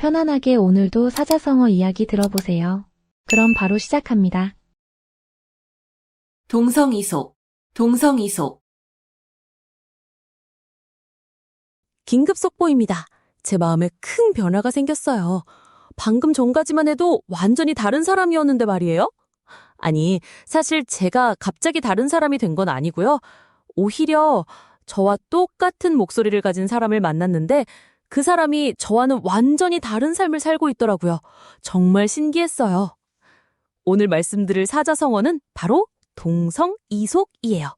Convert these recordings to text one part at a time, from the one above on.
편안하게 오늘도 사자성어 이야기 들어보세요. 그럼 바로 시작합니다. 동성이속, 동성이속. 긴급 속보입니다. 제 마음에 큰 변화가 생겼어요. 방금 전까지만 해도 완전히 다른 사람이었는데 말이에요. 아니, 사실 제가 갑자기 다른 사람이 된 건 아니고요. 오히려 저와 똑같은 목소리를 가진 사람을 만났는데 그 사람이 저와는 완전히 다른 삶을 살고 있더라고요. 정말 신기했어요. 오늘 말씀드릴 사자성어는 바로 동성이속이에요.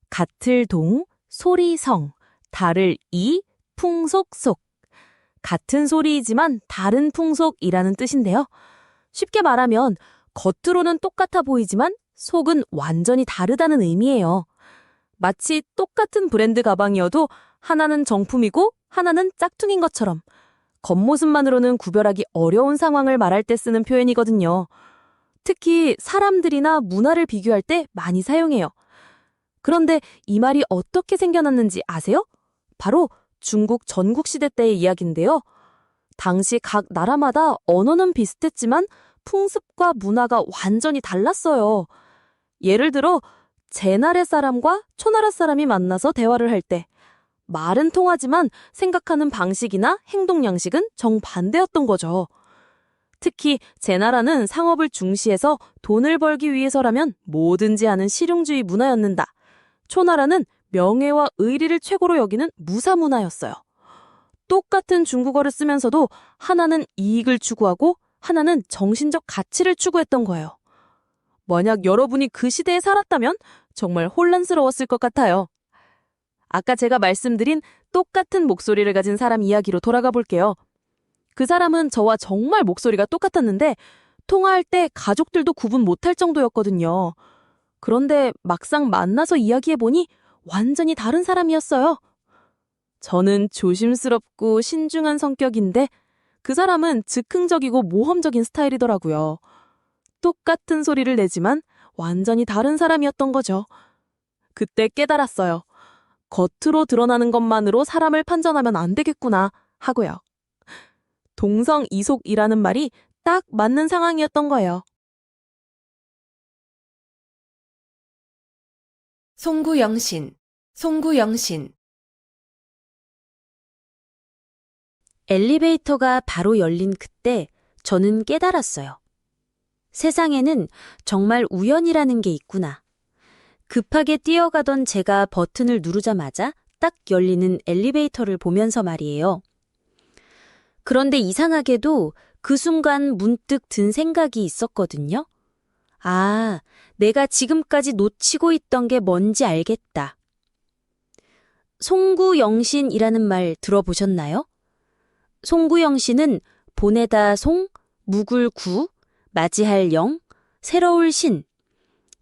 같을 동, 소리 성, 다를 이, 풍속 속. 같은 소리이지만 다른 풍속이라는 뜻인데요. 쉽게 말하면 겉으로는 똑같아 보이지만 속은 완전히 다르다는 의미예요. 마치 똑같은 브랜드 가방이어도 하나는 정품이고 하나는 짝퉁인 것처럼 겉모습만으로는 구별하기 어려운 상황을 말할 때 쓰는 표현이거든요. 특히 사람들이나 문화를 비교할 때 많이 사용해요. 그런데 이 말이 어떻게 생겨났는지 아세요? 바로 중국 전국시대 때의 이야기인데요. 당시 각 나라마다 언어는 비슷했지만 풍습과 문화가 완전히 달랐어요. 예를 들어 제 나라 사람과 초나라 사람이 만나서 대화를 할 때 말은 통하지만 생각하는 방식이나 행동 양식은 정반대였던 거죠. 특히 제 나라는 상업을 중시해서 돈을 벌기 위해서라면 뭐든지 하는 실용주의 문화였는다. 초나라는 명예와 의리를 최고로 여기는 무사 문화였어요. 똑같은 중국어를 쓰면서도 하나는 이익을 추구하고 하나는 정신적 가치를 추구했던 거예요. 만약 여러분이 그 시대에 살았다면 정말 혼란스러웠을 것 같아요. 아까 제가 말씀드린 똑같은 목소리를 가진 사람 이야기로 돌아가 볼게요. 그 사람은 저와 정말 목소리가 똑같았는데 통화할 때 가족들도 구분 못할 정도였거든요. 그런데 막상 만나서 이야기해보니 완전히 다른 사람이었어요. 저는 조심스럽고 신중한 성격인데 그 사람은 즉흥적이고 모험적인 스타일이더라고요. 똑같은 소리를 내지만 완전히 다른 사람이었던 거죠. 그때 깨달았어요. 겉으로 드러나는 것만으로 사람을 판단하면 안 되겠구나 하고요. 동성이속이라는 말이 딱 맞는 상황이었던 거예요. 송구영신, 송구영신. 엘리베이터가 바로 열린 그때 저는 깨달았어요. 세상에는 정말 우연이라는 게 있구나. 급하게 뛰어가던 제가 버튼을 누르자마자 딱 열리는 엘리베이터를 보면서 말이에요. 그런데 이상하게도 그 순간 문득 든 생각이 있었거든요. 아, 내가 지금까지 놓치고 있던 게 뭔지 알겠다. 송구영신이라는 말 들어보셨나요? 송구영신은 보내다 송, 묵을 구, 맞이할 영, 새로울 신.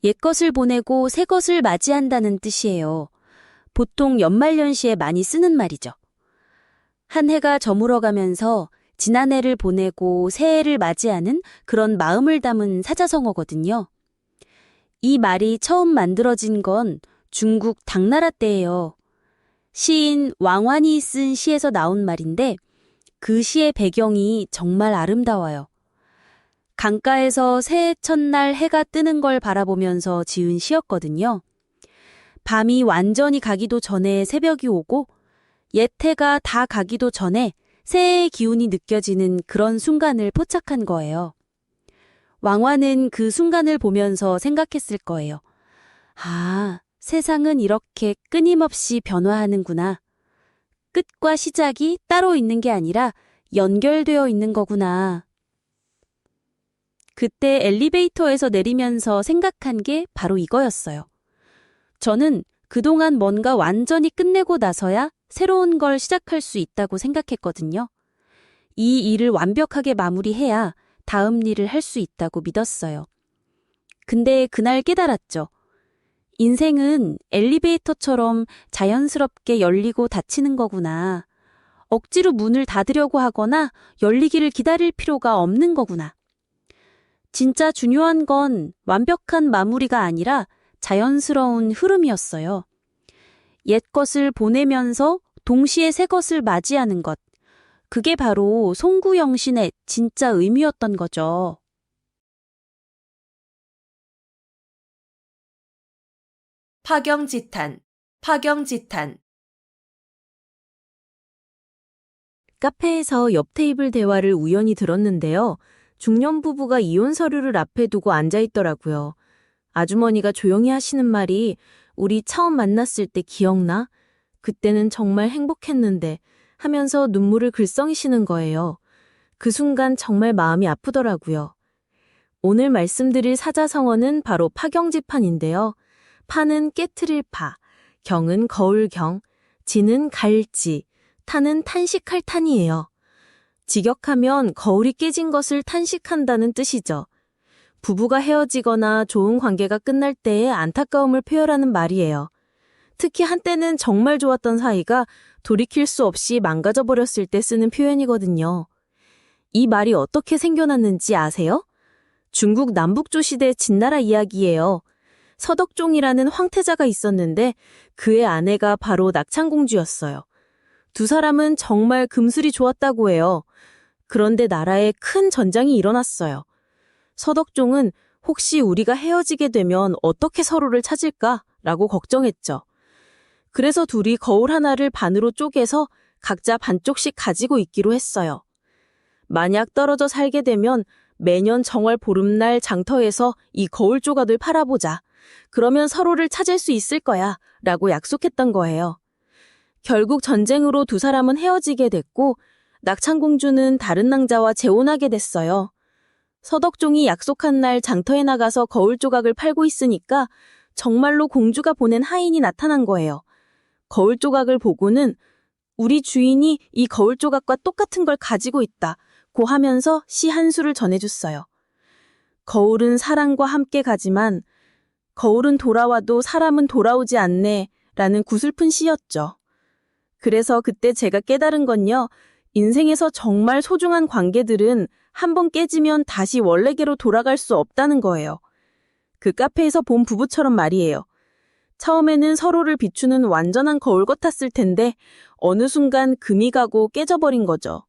옛것을 보내고 새것을 맞이한다는 뜻이에요. 보통 연말연시에 많이 쓰는 말이죠. 한 해가 저물어가면서 지난 해를 보내고 새해를 맞이하는 그런 마음을 담은 사자성어거든요. 이 말이 처음 만들어진 건 중국 당나라 때예요. 시인 왕환이 쓴 시에서 나온 말인데 그 시의 배경이 정말 아름다워요. 강가에서 새해 첫날 해가 뜨는 걸 바라보면서 지은 시였거든요. 밤이 완전히 가기도 전에 새벽이 오고 옛 해가 다 가기도 전에 새해의 기운이 느껴지는 그런 순간을 포착한 거예요. 왕환은 그 순간을 보면서 생각했을 거예요. 아, 세상은 이렇게 끊임없이 변화하는구나. 끝과 시작이 따로 있는 게 아니라 연결되어 있는 거구나. 그때 엘리베이터에서 내리면서 생각한 게 바로 이거였어요. 저는 그동안 뭔가 완전히 끝내고 나서야 새로운 걸 시작할 수 있다고 생각했거든요. 이 일을 완벽하게 마무리해야 다음 일을 할 수 있다고 믿었어요. 근데 그날 깨달았죠. 인생은 엘리베이터처럼 자연스럽게 열리고 닫히는 거구나. 억지로 문을 닫으려고 하거나 열리기를 기다릴 필요가 없는 거구나. 진짜 중요한 건 완벽한 마무리가 아니라 자연스러운 흐름이었어요. 옛 것을 보내면서 동시에 새 것을 맞이하는 것. 그게 바로 송구영신의 진짜 의미였던 거죠. 파경지탄, 파경지탄. 카페에서 옆 테이블 대화를 우연히 들었는데요. 중년 부부가 이혼 서류를 앞에 두고 앉아 있더라고요. 아주머니가 조용히 하시는 말이 우리 처음 만났을 때 기억나? 그때는 정말 행복했는데 하면서 눈물을 글썽이시는 거예요. 그 순간 정말 마음이 아프더라고요. 오늘 말씀드릴 사자성어는 바로 파경지판인데요. 파는 깨트릴 파, 경은 거울경, 지는 갈지, 탄은 탄식할 탄이에요. 직역하면 거울이 깨진 것을 탄식한다는 뜻이죠. 부부가 헤어지거나 좋은 관계가 끝날 때의 안타까움을 표현하는 말이에요. 특히 한때는 정말 좋았던 사이가 돌이킬 수 없이 망가져버렸을 때 쓰는 표현이거든요. 이 말이 어떻게 생겨났는지 아세요? 중국 남북조 시대 진나라 이야기예요. 서덕종이라는 황태자가 있었는데 그의 아내가 바로 낙창공주였어요. 두 사람은 정말 금슬이 좋았다고 해요. 그런데 나라에 큰 전장이 일어났어요. 서덕종은 혹시 우리가 헤어지게 되면 어떻게 서로를 찾을까라고 걱정했죠. 그래서 둘이 거울 하나를 반으로 쪼개서 각자 반쪽씩 가지고 있기로 했어요. 만약 떨어져 살게 되면 매년 정월 보름날 장터에서 이 거울 조각을 팔아보자. 그러면 서로를 찾을 수 있을 거야 라고 약속했던 거예요. 결국 전쟁으로 두 사람은 헤어지게 됐고 낙창공주는 다른 낭자와 재혼하게 됐어요. 서덕종이 약속한 날 장터에 나가서 거울 조각을 팔고 있으니까 정말로 공주가 보낸 하인이 나타난 거예요. 거울 조각을 보고는 우리 주인이 이 거울 조각과 똑같은 걸 가지고 있다고 하면서 시 한 수를 전해줬어요. 거울은 사랑과 함께 가지만 거울은 돌아와도 사람은 돌아오지 않네 라는 구슬픈 시였죠. 그래서 그때 제가 깨달은 건요. 인생에서 정말 소중한 관계들은 한번 깨지면 다시 원래계로 돌아갈 수 없다는 거예요. 그 카페에서 본 부부처럼 말이에요. 처음에는 서로를 비추는 완전한 거울 같았을 텐데 어느 순간 금이 가고 깨져버린 거죠.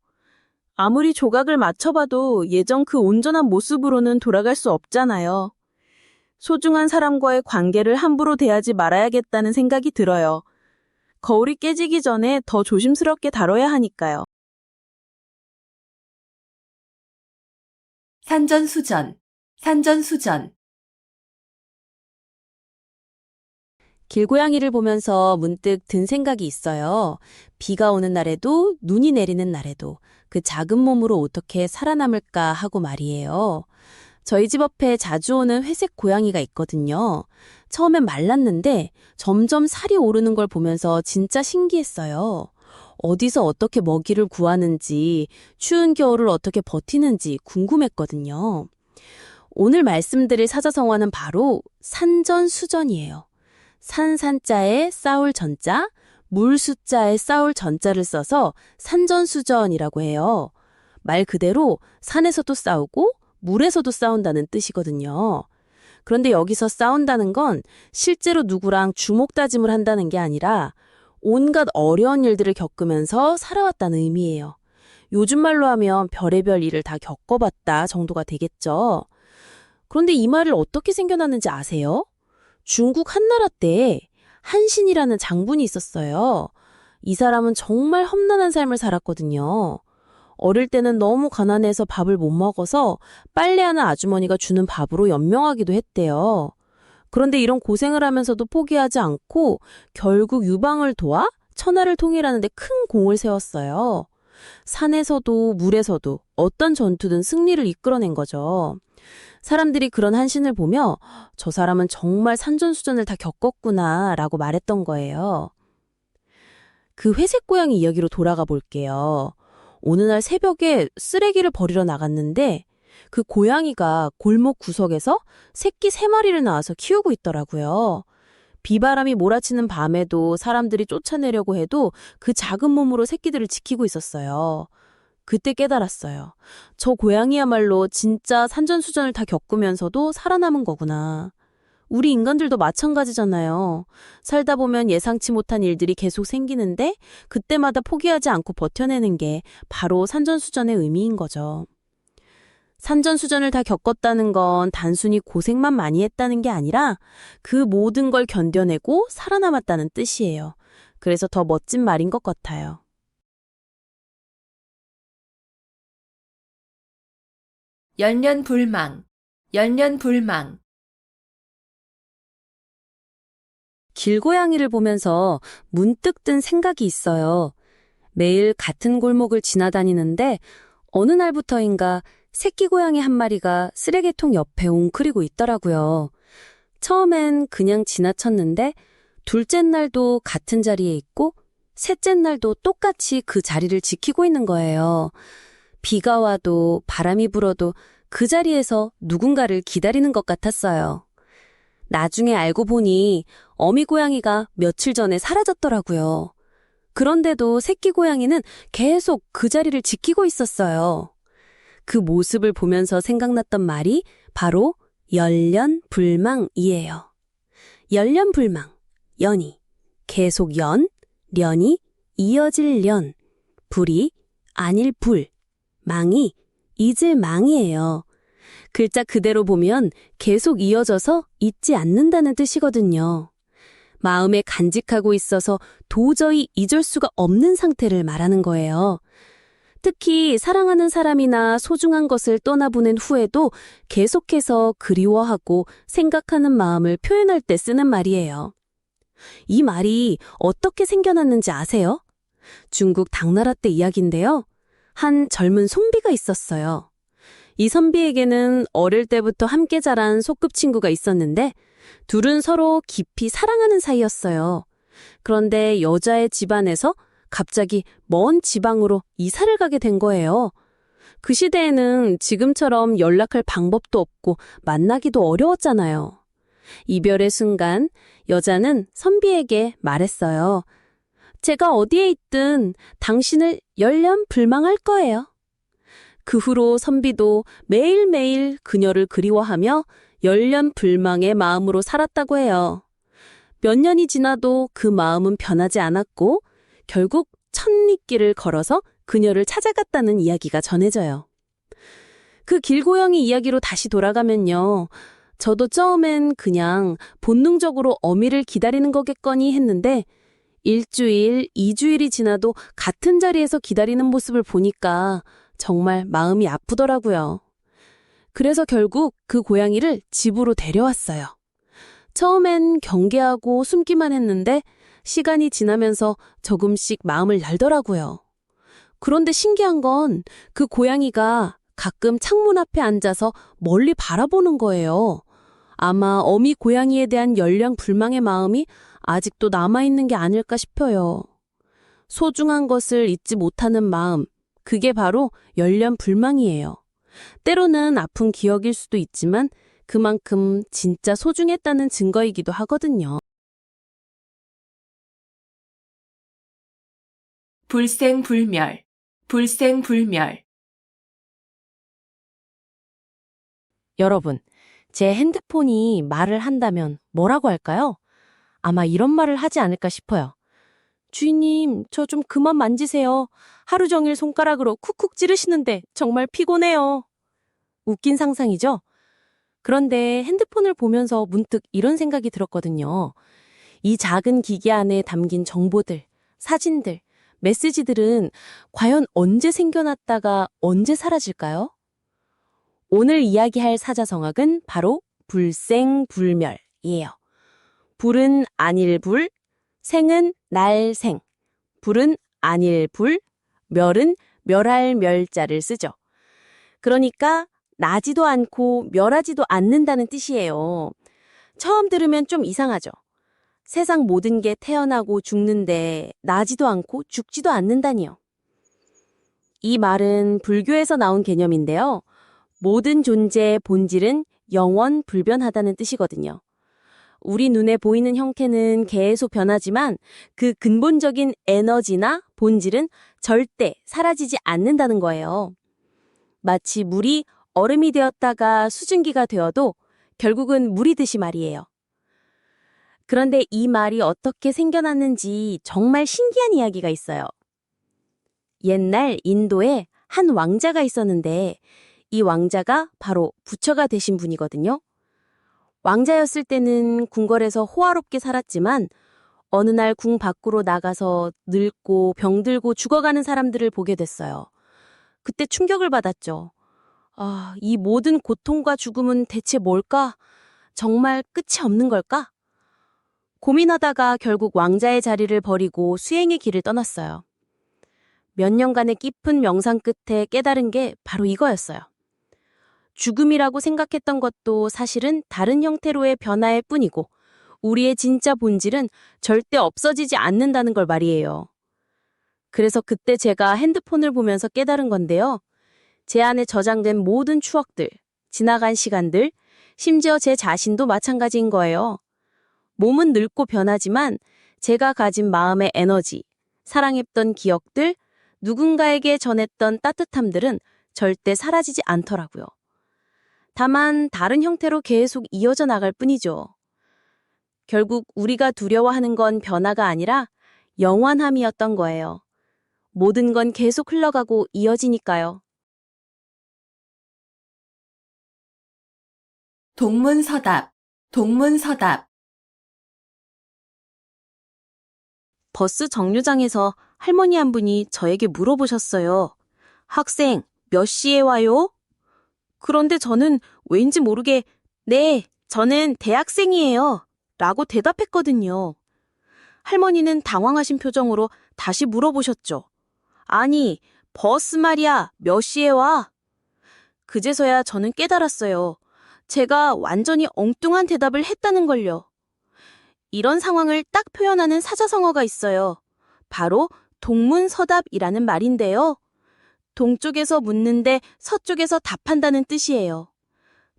아무리 조각을 맞춰봐도 예전 그 온전한 모습으로는 돌아갈 수 없잖아요. 소중한 사람과의 관계를 함부로 대하지 말아야겠다는 생각이 들어요. 거울이 깨지기 전에 더 조심스럽게 다뤄야 하니까요. 산전수전, 산전수전. 길고양이를 보면서 문득 든 생각이 있어요. 비가 오는 날에도 눈이 내리는 날에도 그 작은 몸으로 어떻게 살아남을까 하고 말이에요. 저희 집 앞에 자주 오는 회색 고양이가 있거든요. 처음엔 말랐는데 점점 살이 오르는 걸 보면서 진짜 신기했어요. 어디서 어떻게 먹이를 구하는지, 추운 겨울을 어떻게 버티는지 궁금했거든요. 오늘 말씀드릴 사자성어는 바로 산전수전이에요. 산자에 싸울 전자, 물숫자에 싸울 전자를 써서 산전수전이라고 해요. 말 그대로 산에서도 싸우고 물에서도 싸운다는 뜻이거든요. 그런데 여기서 싸운다는 건 실제로 누구랑 주먹다짐을 한다는 게 아니라 온갖 어려운 일들을 겪으면서 살아왔다는 의미예요. 요즘 말로 하면 별의별 일을 다 겪어봤다 정도가 되겠죠. 그런데 이 말을 어떻게 생겨났는지 아세요? 중국 한나라 때 한신이라는 장군이 있었어요. 이 사람은 정말 험난한 삶을 살았거든요. 어릴 때는 너무 가난해서 밥을 못 먹어서 빨래하는 아주머니가 주는 밥으로 연명하기도 했대요. 그런데 이런 고생을 하면서도 포기하지 않고 결국 유방을 도와 천하를 통일하는 데 큰 공을 세웠어요. 산에서도 물에서도 어떤 전투든 승리를 이끌어낸 거죠. 사람들이 그런 한신을 보며 저 사람은 정말 산전수전을 다 겪었구나 라고 말했던 거예요. 그 회색 고양이 이야기로 돌아가 볼게요. 어느 날 새벽에 쓰레기를 버리러 나갔는데 그 고양이가 골목 구석에서 새끼 3마리를 낳아서 키우고 있더라고요. 비바람이 몰아치는 밤에도 사람들이 쫓아내려고 해도 그 작은 몸으로 새끼들을 지키고 있었어요. 그때 깨달았어요. 저 고양이야말로 진짜 산전수전을 다 겪으면서도 살아남은 거구나. 우리 인간들도 마찬가지잖아요. 살다 보면 예상치 못한 일들이 계속 생기는데 그때마다 포기하지 않고 버텨내는 게 바로 산전수전의 의미인 거죠. 산전수전을 다 겪었다는 건 단순히 고생만 많이 했다는 게 아니라 그 모든 걸 견뎌내고 살아남았다는 뜻이에요. 그래서 더 멋진 말인 것 같아요. 열년불망, 열년불망. 길고양이를 보면서 문득 든 생각이 있어요. 매일 같은 골목을 지나다니는데 어느 날부터인가 새끼 고양이 한 마리가 쓰레기통 옆에 웅크리고 있더라고요. 처음엔 그냥 지나쳤는데 둘째 날도 같은 자리에 있고 셋째 날도 똑같이 그 자리를 지키고 있는 거예요. 비가 와도 바람이 불어도 그 자리에서 누군가를 기다리는 것 같았어요. 나중에 알고 보니 어미 고양이가 며칠 전에 사라졌더라고요. 그런데도 새끼 고양이는 계속 그 자리를 지키고 있었어요. 그 모습을 보면서 생각났던 말이 바로 열년불망이에요. 열년불망, 연이, 계속 연, 련이, 이어질 련, 불이, 아닐 불, 망이, 잊을 망이에요. 글자 그대로 보면 계속 이어져서 잊지 않는다는 뜻이거든요. 마음에 간직하고 있어서 도저히 잊을 수가 없는 상태를 말하는 거예요. 특히 사랑하는 사람이나 소중한 것을 떠나보낸 후에도 계속해서 그리워하고 생각하는 마음을 표현할 때 쓰는 말이에요. 이 말이 어떻게 생겨났는지 아세요? 중국 당나라 때 이야기인데요. 한 젊은 선비가 있었어요. 이 선비에게는 어릴 때부터 함께 자란 소꿉친구가 있었는데 둘은 서로 깊이 사랑하는 사이였어요. 그런데 여자의 집안에서 갑자기 먼 지방으로 이사를 가게 된 거예요. 그 시대에는 지금처럼 연락할 방법도 없고 만나기도 어려웠잖아요. 이별의 순간 여자는 선비에게 말했어요. 제가 어디에 있든 당신을 열년불망할 거예요. 그 후로 선비도 매일매일 그녀를 그리워하며 열년불망의 마음으로 살았다고 해요. 몇 년이 지나도 그 마음은 변하지 않았고 결국 천리길을 걸어서 그녀를 찾아갔다는 이야기가 전해져요. 그 길고양이 이야기로 다시 돌아가면요. 저도 처음엔 그냥 본능적으로 어미를 기다리는 거겠거니 했는데 1주일, 2주일이 지나도 같은 자리에서 기다리는 모습을 보니까 정말 마음이 아프더라고요. 그래서 결국 그 고양이를 집으로 데려왔어요. 처음엔 경계하고 숨기만 했는데 시간이 지나면서 조금씩 마음을 열더라고요. 그런데 신기한 건 그 고양이가 가끔 창문 앞에 앉아서 멀리 바라보는 거예요. 아마 어미 고양이에 대한 열량불망의 마음이 아직도 남아있는 게 아닐까 싶어요. 소중한 것을 잊지 못하는 마음, 그게 바로 열량불망이에요. 때로는 아픈 기억일 수도 있지만 그만큼 진짜 소중했다는 증거이기도 하거든요. 불생불멸, 불생불멸. 여러분, 제 핸드폰이 말을 한다면 뭐라고 할까요? 아마 이런 말을 하지 않을까 싶어요. 주인님, 저 좀 그만 만지세요. 하루 종일 손가락으로 쿡쿡 찌르시는데 정말 피곤해요. 웃긴 상상이죠? 그런데 핸드폰을 보면서 문득 이런 생각이 들었거든요. 이 작은 기기 안에 담긴 정보들, 사진들, 메시지들은 과연 언제 생겨났다가 언제 사라질까요? 오늘 이야기할 사자성어는 바로 불생불멸이에요. 불은 아닐 불, 생은 날 생, 불은 아닐 불, 멸은 멸할 멸자를 쓰죠. 그러니까 나지도 않고 멸하지도 않는다는 뜻이에요. 처음 들으면 좀 이상하죠. 세상 모든 게 태어나고 죽는데 나지도 않고 죽지도 않는다니요. 이 말은 불교에서 나온 개념인데요. 모든 존재의 본질은 영원 불변하다는 뜻이거든요. 우리 눈에 보이는 형태는 계속 변하지만 그 근본적인 에너지나 본질은 절대 사라지지 않는다는 거예요. 마치 물이 얼음이 되었다가 수증기가 되어도 결국은 물이듯이 말이에요. 그런데 이 말이 어떻게 생겨났는지 정말 신기한 이야기가 있어요. 옛날 인도에 한 왕자가 있었는데 이 왕자가 바로 부처가 되신 분이거든요. 왕자였을 때는 궁궐에서 호화롭게 살았지만 어느 날 궁 밖으로 나가서 늙고 병들고 죽어가는 사람들을 보게 됐어요. 그때 충격을 받았죠. 아, 이 모든 고통과 죽음은 대체 뭘까? 정말 끝이 없는 걸까? 고민하다가 결국 왕자의 자리를 버리고 수행의 길을 떠났어요. 몇 년간의 깊은 명상 끝에 깨달은 게 바로 이거였어요. 죽음이라고 생각했던 것도 사실은 다른 형태로의 변화일 뿐이고 우리의 진짜 본질은 절대 없어지지 않는다는 걸 말이에요. 그래서 그때 제가 핸드폰을 보면서 깨달은 건데요. 제 안에 저장된 모든 추억들, 지나간 시간들, 심지어 제 자신도 마찬가지인 거예요. 몸은 늙고 변하지만 제가 가진 마음의 에너지, 사랑했던 기억들, 누군가에게 전했던 따뜻함들은 절대 사라지지 않더라고요. 다만 다른 형태로 계속 이어져 나갈 뿐이죠. 결국 우리가 두려워하는 건 변화가 아니라 영원함이었던 거예요. 모든 건 계속 흘러가고 이어지니까요. 동문서답, 동문서답. 버스 정류장에서 할머니 한 분이 저에게 물어보셨어요. 학생, 몇 시에 와요? 그런데 저는 왠지 모르게 네, 저는 대학생이에요. 라고 대답했거든요. 할머니는 당황하신 표정으로 다시 물어보셨죠. 아니, 버스 말이야, 몇 시에 와? 그제서야 저는 깨달았어요. 제가 완전히 엉뚱한 대답을 했다는 걸요. 이런 상황을 딱 표현하는 사자성어가 있어요. 바로 동문서답이라는 말인데요. 동쪽에서 묻는데 서쪽에서 답한다는 뜻이에요.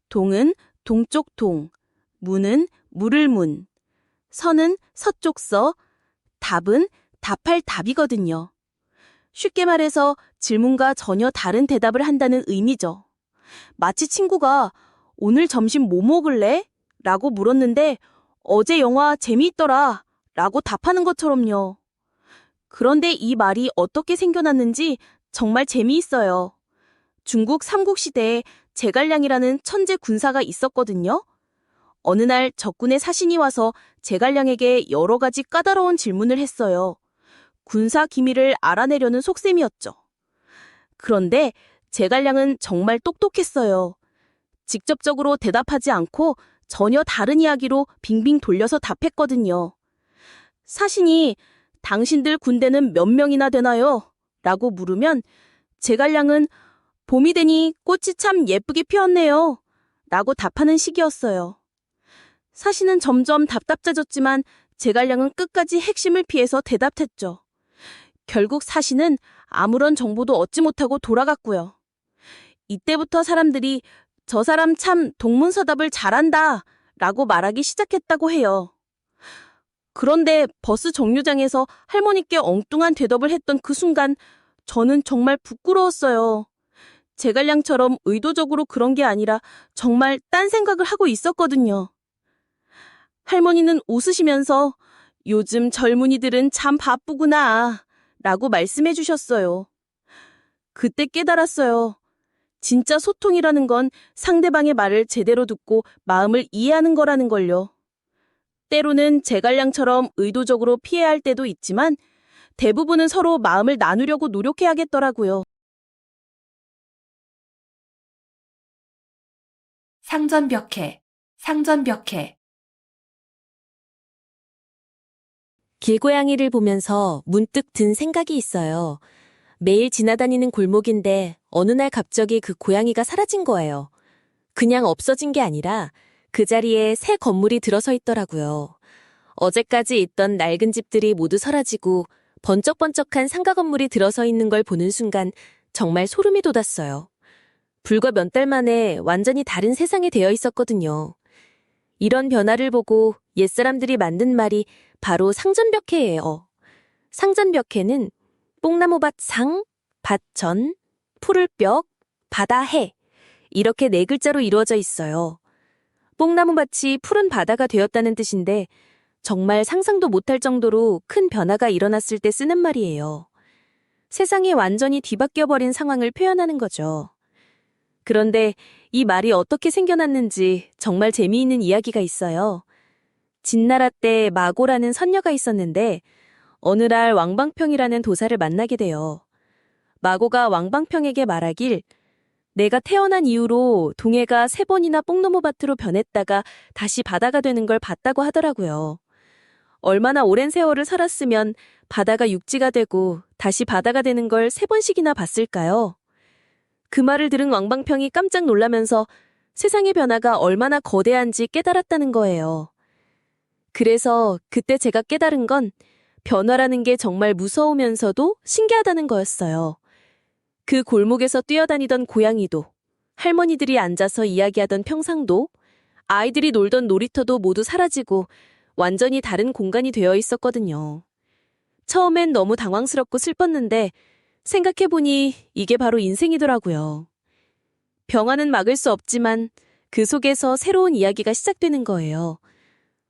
동은 동쪽 동, 문은 물을 문, 서는 서쪽 서, 답은 답할 답이거든요. 쉽게 말해서 질문과 전혀 다른 대답을 한다는 의미죠. 마치 친구가 오늘 점심 뭐 먹을래? 라고 물었는데 어제 영화 재미있더라 라고 답하는 것처럼요. 그런데 이 말이 어떻게 생겨났는지 정말 재미있어요. 중국 삼국시대에 제갈량이라는 천재 군사가 있었거든요. 어느 날 적군의 사신이 와서 제갈량에게 여러 가지 까다로운 질문을 했어요. 군사 기밀을 알아내려는 속셈이었죠. 그런데 제갈량은 정말 똑똑했어요. 직접적으로 대답하지 않고 전혀 다른 이야기로 빙빙 돌려서 답했거든요. 사신이 당신들 군대는 몇 명이나 되나요? 라고 물으면 제갈량은 봄이 되니 꽃이 참 예쁘게 피었네요. 라고 답하는 식이었어요. 사신은 점점 답답해졌지만 제갈량은 끝까지 핵심을 피해서 대답했죠. 결국 사신은 아무런 정보도 얻지 못하고 돌아갔고요. 이때부터 사람들이 저 사람 참 동문서답을 잘한다 라고 말하기 시작했다고 해요. 그런데 버스 정류장에서 할머니께 엉뚱한 대답을 했던 그 순간 저는 정말 부끄러웠어요. 제갈량처럼 의도적으로 그런 게 아니라 정말 딴 생각을 하고 있었거든요. 할머니는 웃으시면서 요즘 젊은이들은 참 바쁘구나 라고 말씀해 주셨어요. 그때 깨달았어요. 진짜 소통이라는 건 상대방의 말을 제대로 듣고 마음을 이해하는 거라는 걸요. 때로는 제갈량처럼 의도적으로 피해야 할 때도 있지만 대부분은 서로 마음을 나누려고 노력해야겠더라고요. 상전벽해, 상전벽해. 길고양이를 보면서 문득 든 생각이 있어요. 매일 지나다니는 골목인데 어느 날 갑자기 그 고양이가 사라진 거예요. 그냥 없어진 게 아니라 그 자리에 새 건물이 들어서 있더라고요. 어제까지 있던 낡은 집들이 모두 사라지고 번쩍번쩍한 상가 건물이 들어서 있는 걸 보는 순간 정말 소름이 돋았어요. 불과 몇 달 만에 완전히 다른 세상에 되어 있었거든요. 이런 변화를 보고 옛사람들이 만든 말이 바로 상전벽해예요. 상전벽해는 뽕나무밭 상, 밭전, 푸를 벽, 바다 해 이렇게 네 글자로 이루어져 있어요. 뽕나무밭이 푸른 바다가 되었다는 뜻인데 정말 상상도 못할 정도로 큰 변화가 일어났을 때 쓰는 말이에요. 세상이 완전히 뒤바뀌어버린 상황을 표현하는 거죠. 그런데 이 말이 어떻게 생겨났는지 정말 재미있는 이야기가 있어요. 진나라 때 마고라는 선녀가 있었는데 어느 날 왕방평이라는 도사를 만나게 돼요. 마고가 왕방평에게 말하길 내가 태어난 이후로 동해가 3번이나 뽕나무밭으로 변했다가 다시 바다가 되는 걸 봤다고 하더라고요. 얼마나 오랜 세월을 살았으면 바다가 육지가 되고 다시 바다가 되는 걸 3번씩이나 봤을까요? 그 말을 들은 왕방평이 깜짝 놀라면서 세상의 변화가 얼마나 거대한지 깨달았다는 거예요. 그래서 그때 제가 깨달은 건 변화라는 게 정말 무서우면서도 신기하다는 거였어요. 그 골목에서 뛰어다니던 고양이도, 할머니들이 앉아서 이야기하던 평상도, 아이들이 놀던 놀이터도 모두 사라지고 완전히 다른 공간이 되어 있었거든요. 처음엔 너무 당황스럽고 슬펐는데 생각해보니 이게 바로 인생이더라고요. 변화는 막을 수 없지만 그 속에서 새로운 이야기가 시작되는 거예요.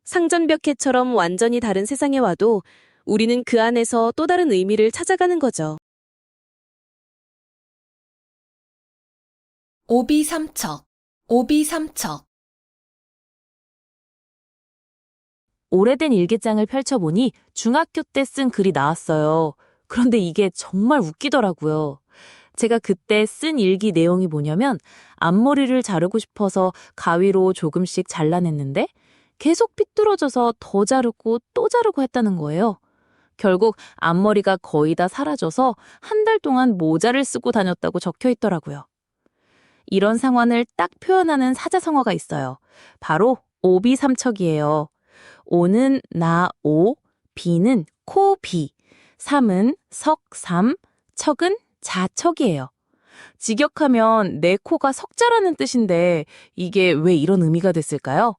상전벽해처럼 완전히 다른 세상에 와도 우리는 그 안에서 또 다른 의미를 찾아가는 거죠. 오비삼척, 오비삼척. 오래된 일기장을 펼쳐보니 중학교 때 쓴 글이 나왔어요. 그런데 이게 정말 웃기더라고요. 제가 그때 쓴 일기 내용이 뭐냐면 앞머리를 자르고 싶어서 가위로 조금씩 잘라냈는데 계속 삐뚤어져서 더 자르고 또 자르고 했다는 거예요. 결국 앞머리가 거의 다 사라져서 1달 동안 모자를 쓰고 다녔다고 적혀 있더라고요. 이런 상황을 딱 표현하는 사자성어가 있어요. 바로 오비삼척이에요. 오는 나, 오, 비는 코, 비, 삼은 석, 삼, 척은 자척이에요. 직역하면 내 코가 석자라는 뜻인데 이게 왜 이런 의미가 됐을까요?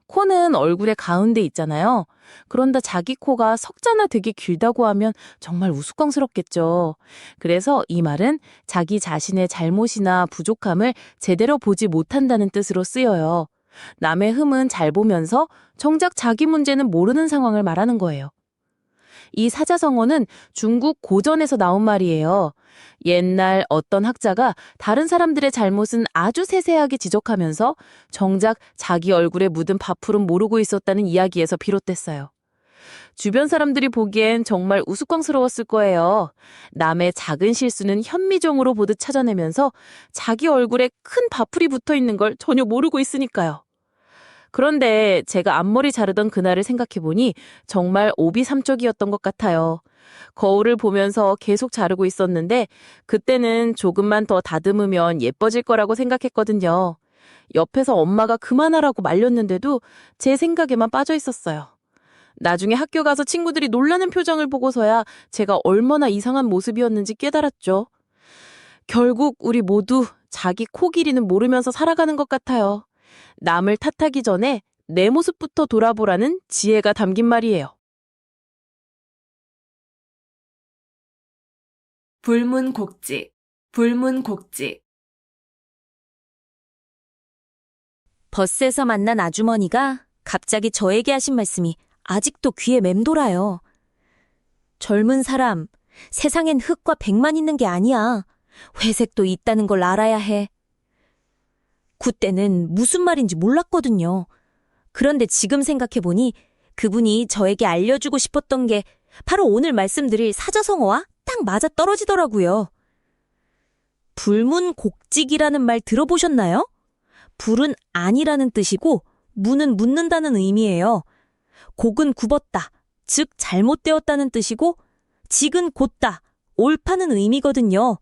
코는 얼굴의 가운데 있잖아요. 그런데 자기 코가 석자나 되게 길다고 하면 정말 우스꽝스럽겠죠. 그래서 이 말은 자기 자신의 잘못이나 부족함을 제대로 보지 못한다는 뜻으로 쓰여요. 남의 흠은 잘 보면서 정작 자기 문제는 모르는 상황을 말하는 거예요. 이 사자성어는 중국 고전에서 나온 말이에요. 옛날 어떤 학자가 다른 사람들의 잘못은 아주 세세하게 지적하면서 정작 자기 얼굴에 묻은 밥풀은 모르고 있었다는 이야기에서 비롯됐어요. 주변 사람들이 보기엔 정말 우스꽝스러웠을 거예요. 남의 작은 실수는 현미종으로 보듯 찾아내면서 자기 얼굴에 큰 밥풀이 붙어 있는 걸 전혀 모르고 있으니까요. 그런데 제가 앞머리 자르던 그날을 생각해보니 정말 오비삼척이었던 것 같아요. 거울을 보면서 계속 자르고 있었는데 그때는 조금만 더 다듬으면 예뻐질 거라고 생각했거든요. 옆에서 엄마가 그만하라고 말렸는데도 제 생각에만 빠져 있었어요. 나중에 학교 가서 친구들이 놀라는 표정을 보고서야 제가 얼마나 이상한 모습이었는지 깨달았죠. 결국 우리 모두 자기 코 길이는 모르면서 살아가는 것 같아요. 남을 탓하기 전에 내 모습부터 돌아보라는 지혜가 담긴 말이에요. 불문곡직, 불문곡직. 버스에서 만난 아주머니가 갑자기 저에게 하신 말씀이 아직도 귀에 맴돌아요. 젊은 사람, 세상엔 흙과 백만 있는 게 아니야. 회색도 있다는 걸 알아야 해. 그때는 무슨 말인지 몰랐거든요. 그런데 지금 생각해보니 그분이 저에게 알려주고 싶었던 게 바로 오늘 말씀드릴 사자성어와 딱 맞아 떨어지더라고요. 불문곡직이라는 말 들어보셨나요? 불은 아니라는 뜻이고 문은 묻는다는 의미예요. 곡은 굽었다, 즉 잘못되었다는 뜻이고 직은 곧다, 옳다는 의미거든요.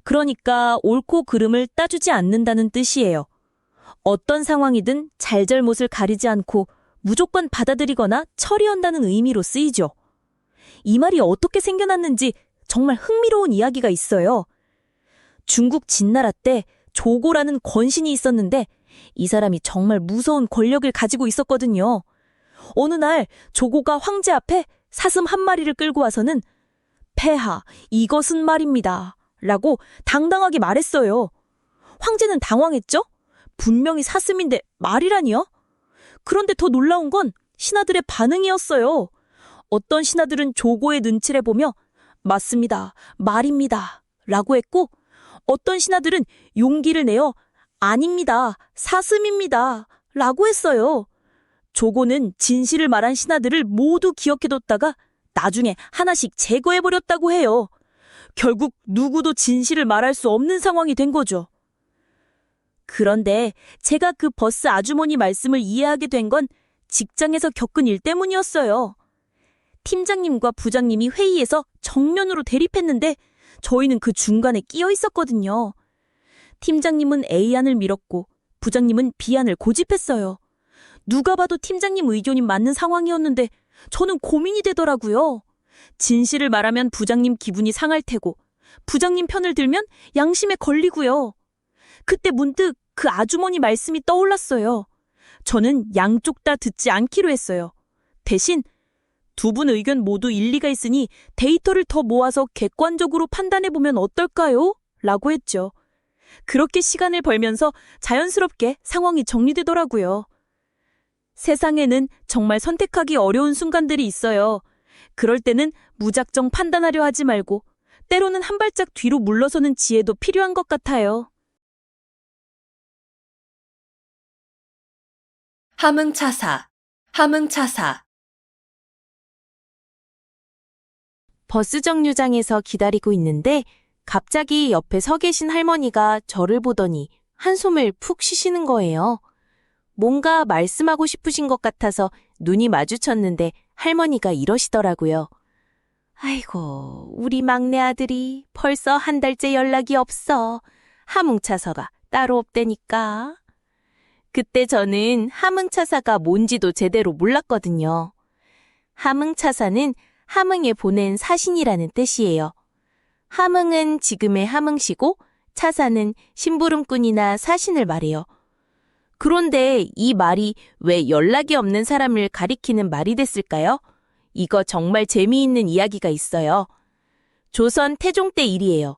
그러니까 옳고 그름을 따주지 않는다는 뜻이에요. 어떤 상황이든 잘잘못을 가리지 않고 무조건 받아들이거나 처리한다는 의미로 쓰이죠. 이 말이 어떻게 생겨났는지 정말 흥미로운 이야기가 있어요. 중국 진나라 때 조고라는 권신이 있었는데 이 사람이 정말 무서운 권력을 가지고 있었거든요. 어느 날 조고가 황제 앞에 사슴 한 마리를 끌고 와서는 폐하, 이것은 말입니다. 라고 당당하게 말했어요. 황제는 당황했죠? 분명히 사슴인데 말이라니요? 그런데 더 놀라운 건 신하들의 반응이었어요. 어떤 신하들은 조고의 눈치를 보며 맞습니다, 말입니다 라고 했고, 어떤 신하들은 용기를 내어 아닙니다, 사슴입니다 라고 했어요. 조고는 진실을 말한 신하들을 모두 기억해뒀다가 나중에 하나씩 제거해버렸다고 해요. 결국 누구도 진실을 말할 수 없는 상황이 된 거죠. 그런데 제가 그 버스 아주머니 말씀을 이해하게 된 건 직장에서 겪은 일 때문이었어요. 팀장님과 부장님이 회의에서 정면으로 대립했는데 저희는 그 중간에 끼어 있었거든요. 팀장님은 A안을 밀었고 부장님은 B안을 고집했어요. 누가 봐도 팀장님 의견이 맞는 상황이었는데 저는 고민이 되더라고요. 진실을 말하면 부장님 기분이 상할 테고 부장님 편을 들면 양심에 걸리고요. 그때 문득 그 아주머니 말씀이 떠올랐어요. 저는 양쪽 다 듣지 않기로 했어요. 대신 두 분 의견 모두 일리가 있으니 데이터를 더 모아서 객관적으로 판단해보면 어떨까요? 라고 했죠. 그렇게 시간을 벌면서 자연스럽게 상황이 정리되더라고요. 세상에는 정말 선택하기 어려운 순간들이 있어요. 그럴 때는 무작정 판단하려 하지 말고 때로는 한 발짝 뒤로 물러서는 지혜도 필요한 것 같아요. 함흥차사, 함흥차사. 버스 정류장에서 기다리고 있는데 갑자기 옆에 서 계신 할머니가 저를 보더니 한숨을 푹 쉬시는 거예요. 뭔가 말씀하고 싶으신 것 같아서 눈이 마주쳤는데 할머니가 이러시더라고요. 아이고, 우리 막내 아들이 벌써 한 달째 연락이 없어. 함흥차사가 따로 없다니까. 그때 저는 함흥차사가 뭔지도 제대로 몰랐거든요. 함흥차사는 함흥에 보낸 사신이라는 뜻이에요. 함흥은 지금의 함흥시고 차사는 심부름꾼이나 사신을 말해요. 그런데 이 말이 왜 연락이 없는 사람을 가리키는 말이 됐을까요? 이거 정말 재미있는 이야기가 있어요. 조선 태종 때 일이에요.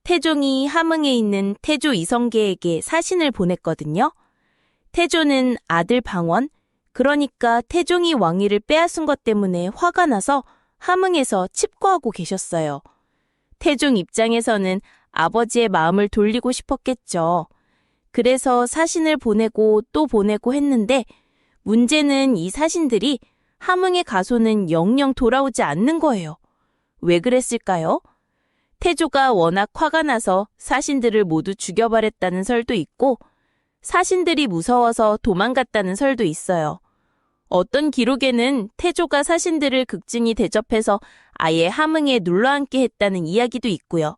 태종이 함흥에 있는 태조 이성계에게 사신을 보냈거든요. 태조는 아들 방원, 그러니까 태종이 왕위를 빼앗은 것 때문에 화가 나서 함흥에서 칩거하고 계셨어요. 태종 입장에서는 아버지의 마음을 돌리고 싶었겠죠. 그래서 사신을 보내고 또 보내고 했는데 문제는 이 사신들이 함흥에 가서는 영영 돌아오지 않는 거예요. 왜 그랬을까요? 태조가 워낙 화가 나서 사신들을 모두 죽여버렸다는 설도 있고 사신들이 무서워서 도망갔다는 설도 있어요. 어떤 기록에는 태조가 사신들을 극진히 대접해서 아예 함흥에 눌러앉게 했다는 이야기도 있고요.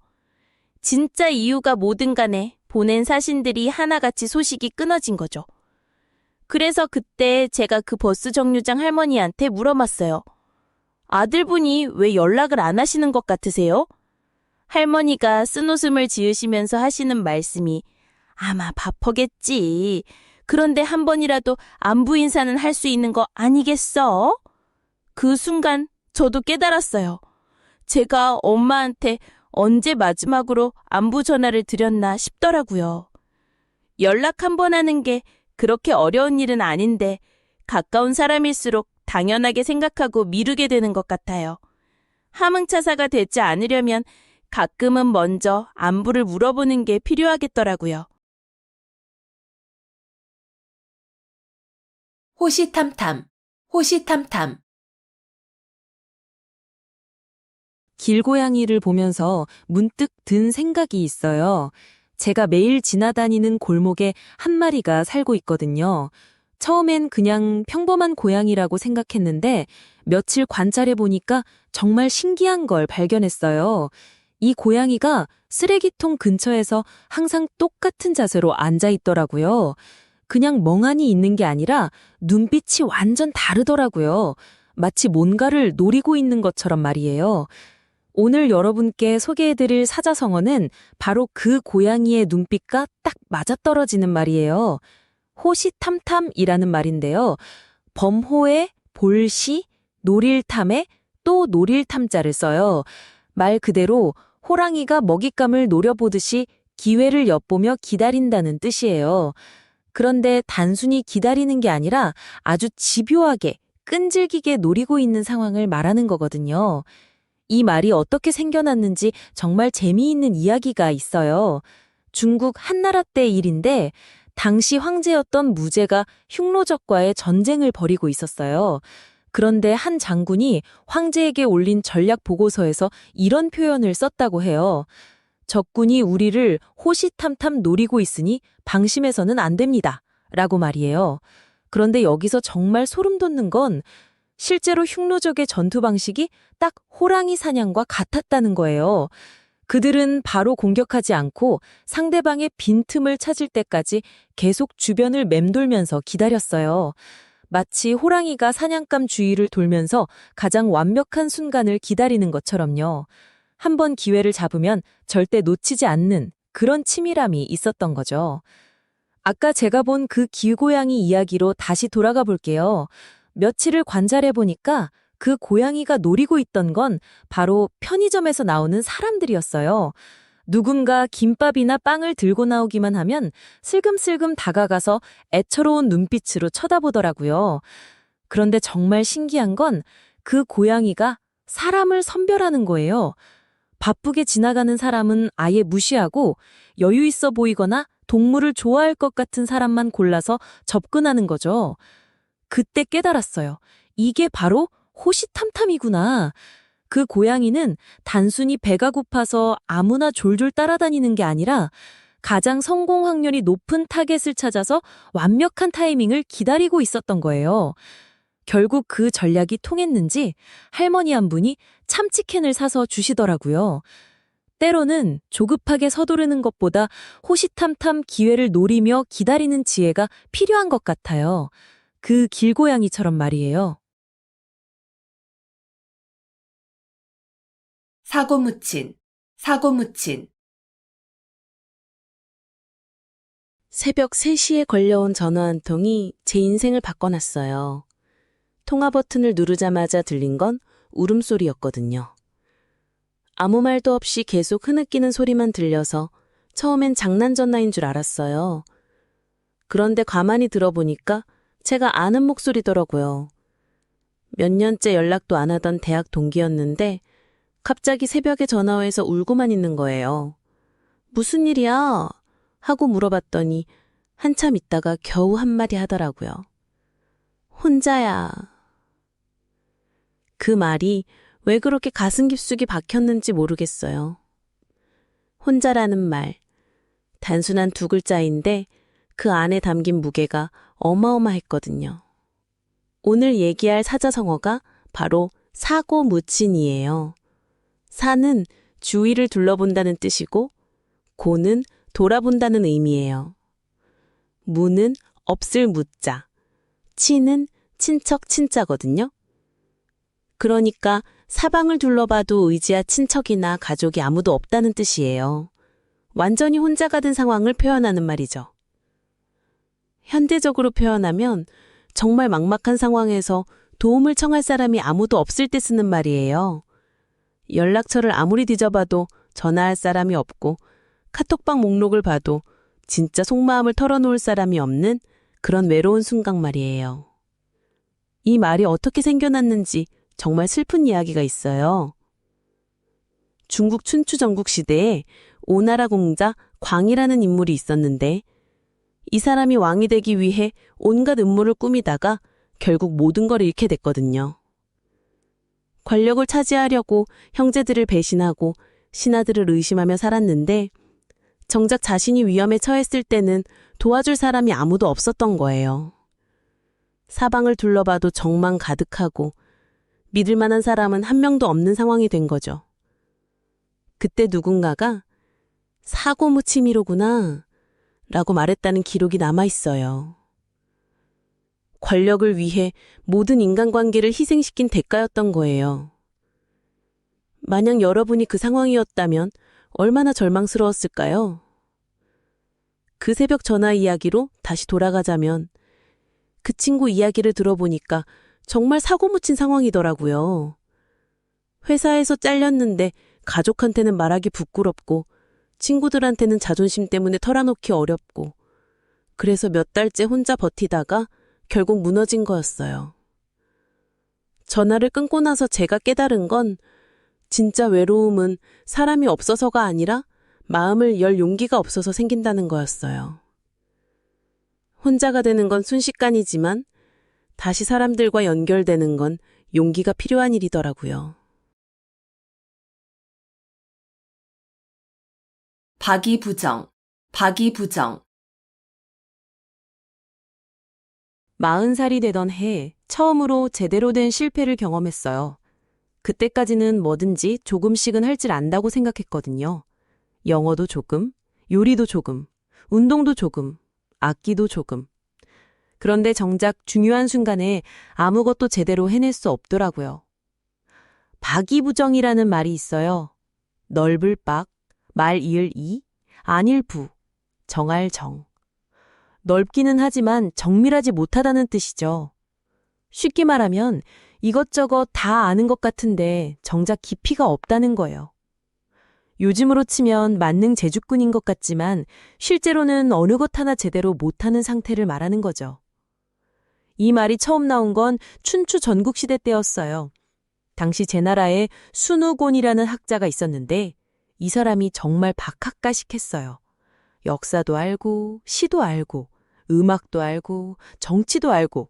진짜 이유가 뭐든 간에 보낸 사신들이 하나같이 소식이 끊어진 거죠. 그래서 그때 제가 그 버스 정류장 할머니한테 물어봤어요. 아들분이 왜 연락을 안 하시는 것 같으세요? 할머니가 쓴웃음을 지으시면서 하시는 말씀이 아마 바쁘겠지. 그런데 한 번이라도 안부 인사는 할 수 있는 거 아니겠어? 그 순간 저도 깨달았어요. 제가 엄마한테 언제 마지막으로 안부 전화를 드렸나 싶더라고요. 연락 한 번 하는 게 그렇게 어려운 일은 아닌데 가까운 사람일수록 당연하게 생각하고 미루게 되는 것 같아요. 함흥차사가 되지 않으려면 가끔은 먼저 안부를 물어보는 게 필요하겠더라고요. 호시탐탐, 호시탐탐. 길고양이를 보면서 문득 든 생각이 있어요. 제가 매일 지나다니는 골목에 한 마리가 살고 있거든요. 처음엔 그냥 평범한 고양이라고 생각했는데 며칠 관찰해보니까 정말 신기한 걸 발견했어요. 이 고양이가 쓰레기통 근처에서 항상 똑같은 자세로 앉아 있더라고요. 그냥 멍하니 있는 게 아니라 눈빛이 완전 다르더라고요. 마치 뭔가를 노리고 있는 것처럼 말이에요. 오늘 여러분께 소개해드릴 사자성어는 바로 그 고양이의 눈빛과 딱 맞아떨어지는 말이에요. 호시탐탐이라는 말인데요. 범호에 볼시, 노릴탐에 또 노릴탐자를 써요. 말 그대로 호랑이가 먹잇감을 노려보듯이 기회를 엿보며 기다린다는 뜻이에요. 그런데 단순히 기다리는 게 아니라 아주 집요하게 끈질기게 노리고 있는 상황을 말하는 거거든요. 이 말이 어떻게 생겨났는지 정말 재미있는 이야기가 있어요. 중국 한나라 때 일인데 당시 황제였던 무제가 흉노적과의 전쟁을 벌이고 있었어요. 그런데 한 장군이 황제에게 올린 전략 보고서에서 이런 표현을 썼다고 해요. 적군이 우리를 호시탐탐 노리고 있으니 방심해서는 안 됩니다. 라고 말이에요. 그런데 여기서 정말 소름 돋는 건 실제로 흉노적의 전투 방식이 딱 호랑이 사냥과 같았다는 거예요. 그들은 바로 공격하지 않고 상대방의 빈틈을 찾을 때까지 계속 주변을 맴돌면서 기다렸어요. 마치 호랑이가 사냥감 주위를 돌면서 가장 완벽한 순간을 기다리는 것처럼요. 한 번 기회를 잡으면 절대 놓치지 않는 그런 치밀함이 있었던 거죠. 아까 제가 본 그 길고양이 이야기로 다시 돌아가 볼게요. 며칠을 관찰해 보니까 그 고양이가 노리고 있던 건 바로 편의점에서 나오는 사람들이었어요. 누군가 김밥이나 빵을 들고 나오기만 하면 슬금슬금 다가가서 애처로운 눈빛으로 쳐다보더라고요. 그런데 정말 신기한 건 그 고양이가 사람을 선별하는 거예요. 바쁘게 지나가는 사람은 아예 무시하고 여유 있어 보이거나 동물을 좋아할 것 같은 사람만 골라서 접근하는 거죠. 그때 깨달았어요. 이게 바로 호시탐탐이구나. 그 고양이는 단순히 배가 고파서 아무나 졸졸 따라다니는 게 아니라 가장 성공 확률이 높은 타겟을 찾아서 완벽한 타이밍을 기다리고 있었던 거예요. 결국 그 전략이 통했는지 할머니 한 분이 참치캔을 사서 주시더라고요. 때로는 조급하게 서두르는 것보다 호시탐탐 기회를 노리며 기다리는 지혜가 필요한 것 같아요. 그 길고양이처럼 말이에요. 사고 묻힌, 사고 묻힌. 새벽 3시에 걸려온 전화 한 통이 제 인생을 바꿔놨어요. 통화 버튼을 누르자마자 들린 건 울음소리였거든요. 아무 말도 없이 계속 흐느끼는 소리만 들려서 처음엔 장난 전화인 줄 알았어요. 그런데 가만히 들어보니까 제가 아는 목소리더라고요. 몇 년째 연락도 안 하던 대학 동기였는데 갑자기 새벽에 전화해서 울고만 있는 거예요. 무슨 일이야? 하고 물어봤더니 한참 있다가 겨우 한마디 하더라고요. 혼자야. 그 말이 왜 그렇게 가슴 깊숙이 박혔는지 모르겠어요. 혼자라는 말, 단순한 두 글자인데 그 안에 담긴 무게가 어마어마했거든요. 오늘 얘기할 사자성어가 바로 사고 묻힌이에요. 사는 주위를 둘러본다는 뜻이고 고는 돌아본다는 의미예요. 무는 없을 무자, 치는 친척 친자거든요. 그러니까 사방을 둘러봐도 의지할 친척이나 가족이 아무도 없다는 뜻이에요. 완전히 혼자가 된 상황을 표현하는 말이죠. 현대적으로 표현하면 정말 막막한 상황에서 도움을 청할 사람이 아무도 없을 때 쓰는 말이에요. 연락처를 아무리 뒤져봐도 전화할 사람이 없고 카톡방 목록을 봐도 진짜 속마음을 털어놓을 사람이 없는 그런 외로운 순간 말이에요. 이 말이 어떻게 생겨났는지 정말 슬픈 이야기가 있어요. 중국 춘추 전국 시대에 오나라 공자 광이라는 인물이 있었는데 이 사람이 왕이 되기 위해 온갖 음모를 꾸미다가 결국 모든 걸 잃게 됐거든요. 권력을 차지하려고 형제들을 배신하고 신하들을 의심하며 살았는데 정작 자신이 위험에 처했을 때는 도와줄 사람이 아무도 없었던 거예요. 사방을 둘러봐도 적만 가득하고 믿을 만한 사람은 한 명도 없는 상황이 된 거죠. 그때 누군가가 사고 무치미로구나 라고 말했다는 기록이 남아있어요. 권력을 위해 모든 인간관계를 희생시킨 대가였던 거예요. 만약 여러분이 그 상황이었다면 얼마나 절망스러웠을까요? 그 새벽 전화 이야기로 다시 돌아가자면 그 친구 이야기를 들어보니까 정말 사고 묻힌 상황이더라고요. 회사에서 잘렸는데 가족한테는 말하기 부끄럽고 친구들한테는 자존심 때문에 털어놓기 어렵고 그래서 몇 달째 혼자 버티다가 결국 무너진 거였어요. 전화를 끊고 나서 제가 깨달은 건 진짜 외로움은 사람이 없어서가 아니라 마음을 열 용기가 없어서 생긴다는 거였어요. 혼자가 되는 건 순식간이지만 다시 사람들과 연결되는 건 용기가 필요한 일이더라고요. 박이부정, 박이부정. 40살이 되던 해 처음으로 제대로 된 실패를 경험했어요. 그때까지는 뭐든지 조금씩은 할 줄 안다고 생각했거든요. 영어도 조금, 요리도 조금, 운동도 조금, 악기도 조금. 그런데 정작 중요한 순간에 아무것도 제대로 해낼 수 없더라고요. 박이부정이라는 말이 있어요. 넓을 박, 말 이을 이, 아닐 부, 정할 정. 넓기는 하지만 정밀하지 못하다는 뜻이죠. 쉽게 말하면 이것저것 다 아는 것 같은데 정작 깊이가 없다는 거예요. 요즘으로 치면 만능 제주꾼인 것 같지만 실제로는 어느 것 하나 제대로 못하는 상태를 말하는 거죠. 이 말이 처음 나온 건 춘추 전국시대 때였어요. 당시 제 나라에 순우곤이라는 학자가 있었는데 이 사람이 정말 박학가식했어요. 역사도 알고, 시도 알고, 음악도 알고, 정치도 알고.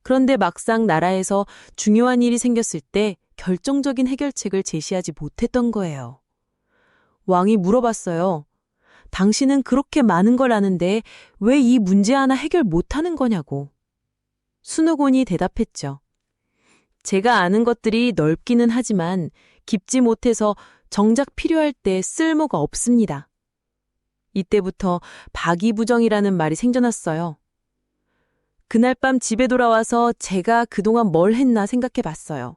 그런데 막상 나라에서 중요한 일이 생겼을 때 결정적인 해결책을 제시하지 못했던 거예요. 왕이 물어봤어요. 당신은 그렇게 많은 걸 아는데 왜 이 문제 하나 해결 못하는 거냐고. 순우곤이 대답했죠. 제가 아는 것들이 넓기는 하지만 깊지 못해서 정작 필요할 때 쓸모가 없습니다. 이때부터 박이부정이라는 말이 생겨났어요. 그날 밤 집에 돌아와서 제가 그동안 뭘 했나 생각해 봤어요.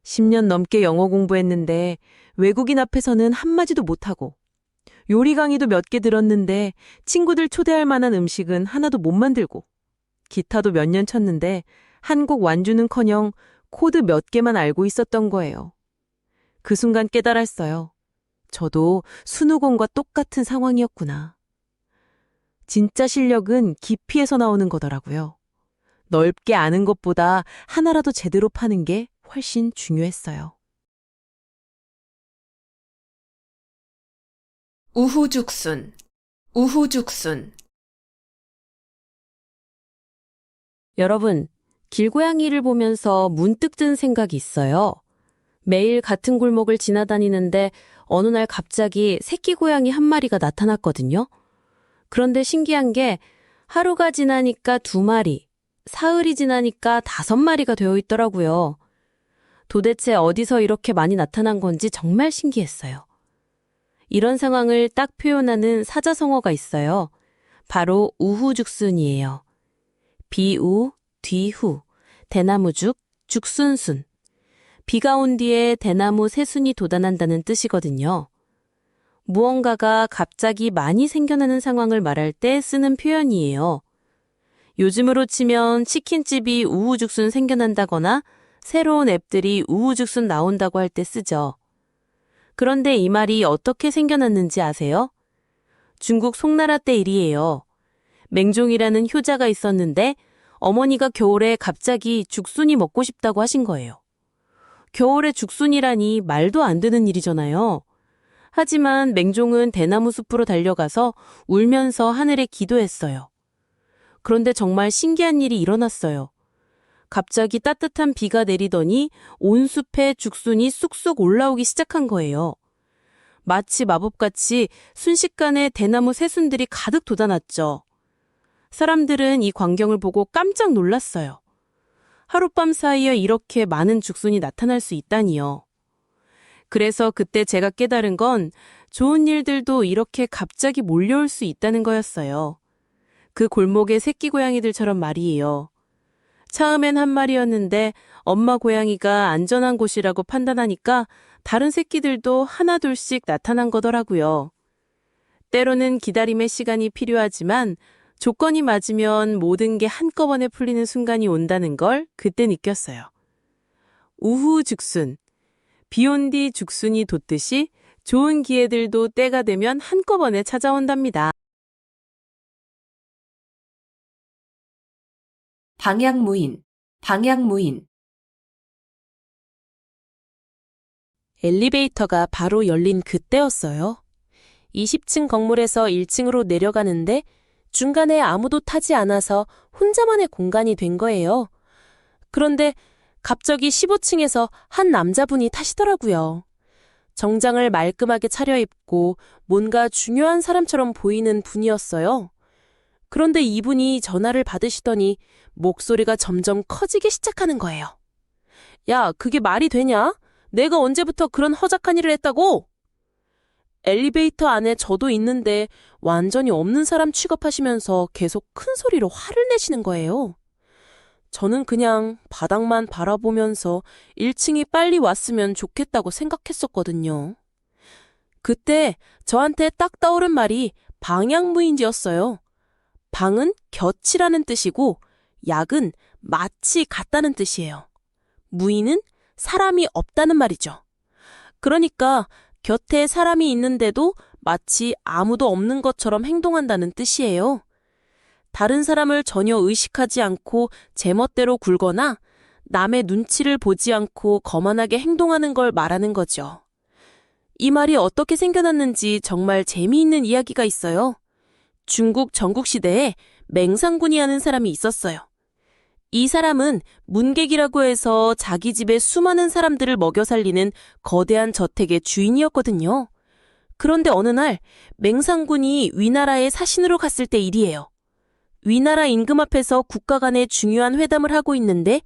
10년 넘게 영어 공부했는데 외국인 앞에서는 한마디도 못하고 요리 강의도 몇 개 들었는데 친구들 초대할 만한 음식은 하나도 못 만들고 기타도 몇 년 쳤는데 한 곡 완주는커녕 코드 몇 개만 알고 있었던 거예요. 그 순간 깨달았어요. 저도 순우곤과 똑같은 상황이었구나. 진짜 실력은 깊이에서 나오는 거더라고요. 넓게 아는 것보다 하나라도 제대로 파는 게 훨씬 중요했어요. 우후죽순, 우후죽순. 여러분, 길고양이를 보면서 문득 든 생각이 있어요. 매일 같은 골목을 지나다니는데 어느 날 갑자기 새끼 고양이 한 마리가 나타났거든요. 그런데 신기한 게 하루가 지나니까 2마리, 사흘이 지나니까 5마리가 되어 있더라고요. 도대체 어디서 이렇게 많이 나타난 건지 정말 신기했어요. 이런 상황을 딱 표현하는 사자성어가 있어요. 바로 우후죽순이에요. 비우, 뒤후, 대나무죽, 죽순순. 비가 온 뒤에 대나무 새순이 돋아난다는 뜻이거든요. 무언가가 갑자기 많이 생겨나는 상황을 말할 때 쓰는 표현이에요. 요즘으로 치면 치킨집이 우후죽순 생겨난다거나 새로운 앱들이 우후죽순 나온다고 할 때 쓰죠. 그런데 이 말이 어떻게 생겨났는지 아세요? 중국 송나라 때 일이에요. 맹종이라는 효자가 있었는데 어머니가 겨울에 갑자기 죽순이 먹고 싶다고 하신 거예요. 겨울에 죽순이라니 말도 안 되는 일이잖아요. 하지만 맹종은 대나무 숲으로 달려가서 울면서 하늘에 기도했어요. 그런데 정말 신기한 일이 일어났어요. 갑자기 따뜻한 비가 내리더니 온 숲에 죽순이 쑥쑥 올라오기 시작한 거예요. 마치 마법같이 순식간에 대나무 새순들이 가득 돋아났죠. 사람들은 이 광경을 보고 깜짝 놀랐어요. 하룻밤 사이에 이렇게 많은 죽순이 나타날 수 있다니요. 그래서 그때 제가 깨달은 건 좋은 일들도 이렇게 갑자기 몰려올 수 있다는 거였어요. 그 골목의 새끼 고양이들처럼 말이에요. 처음엔 한 마리였는데 엄마 고양이가 안전한 곳이라고 판단하니까 다른 새끼들도 하나둘씩 나타난 거더라고요. 때로는 기다림의 시간이 필요하지만 조건이 맞으면 모든 게 한꺼번에 풀리는 순간이 온다는 걸 그때 느꼈어요. 우후죽순. 비 온 뒤 죽순이 돋듯이 좋은 기회들도 때가 되면 한꺼번에 찾아온답니다. 방향무인, 방향무인. 엘리베이터가 바로 열린 그때였어요. 20층 건물에서 1층으로 내려가는데 중간에 아무도 타지 않아서 혼자만의 공간이 된 거예요. 그런데 갑자기 15층에서 한 남자분이 타시더라고요. 정장을 말끔하게 차려입고 뭔가 중요한 사람처럼 보이는 분이었어요. 그런데 이분이 전화를 받으시더니 목소리가 점점 커지기 시작하는 거예요. 야, 그게 말이 되냐? 내가 언제부터 그런 허작한 일을 했다고? 엘리베이터 안에 저도 있는데 완전히 없는 사람 취급하시면서 계속 큰 소리로 화를 내시는 거예요. 저는 그냥 바닥만 바라보면서 1층이 빨리 왔으면 좋겠다고 생각했었거든요. 그때 저한테 딱 떠오른 말이 방향무인지였어요. 방은 곁이라는 뜻이고 약은 마치 같다는 뜻이에요. 무인은 사람이 없다는 말이죠. 그러니까 곁에 사람이 있는데도 마치 아무도 없는 것처럼 행동한다는 뜻이에요. 다른 사람을 전혀 의식하지 않고 제멋대로 굴거나 남의 눈치를 보지 않고 거만하게 행동하는 걸 말하는 거죠. 이 말이 어떻게 생겨났는지 정말 재미있는 이야기가 있어요. 중국 전국시대에 맹상군이 하는 사람이 있었어요. 이 사람은 문객이라고 해서 자기 집에 수많은 사람들을 먹여 살리는 거대한 저택의 주인이었거든요. 그런데 어느 날 맹상군이 위나라의 사신으로 갔을 때 일이에요. 위나라 임금 앞에서 국가 간의 중요한 회담을 하고 있는데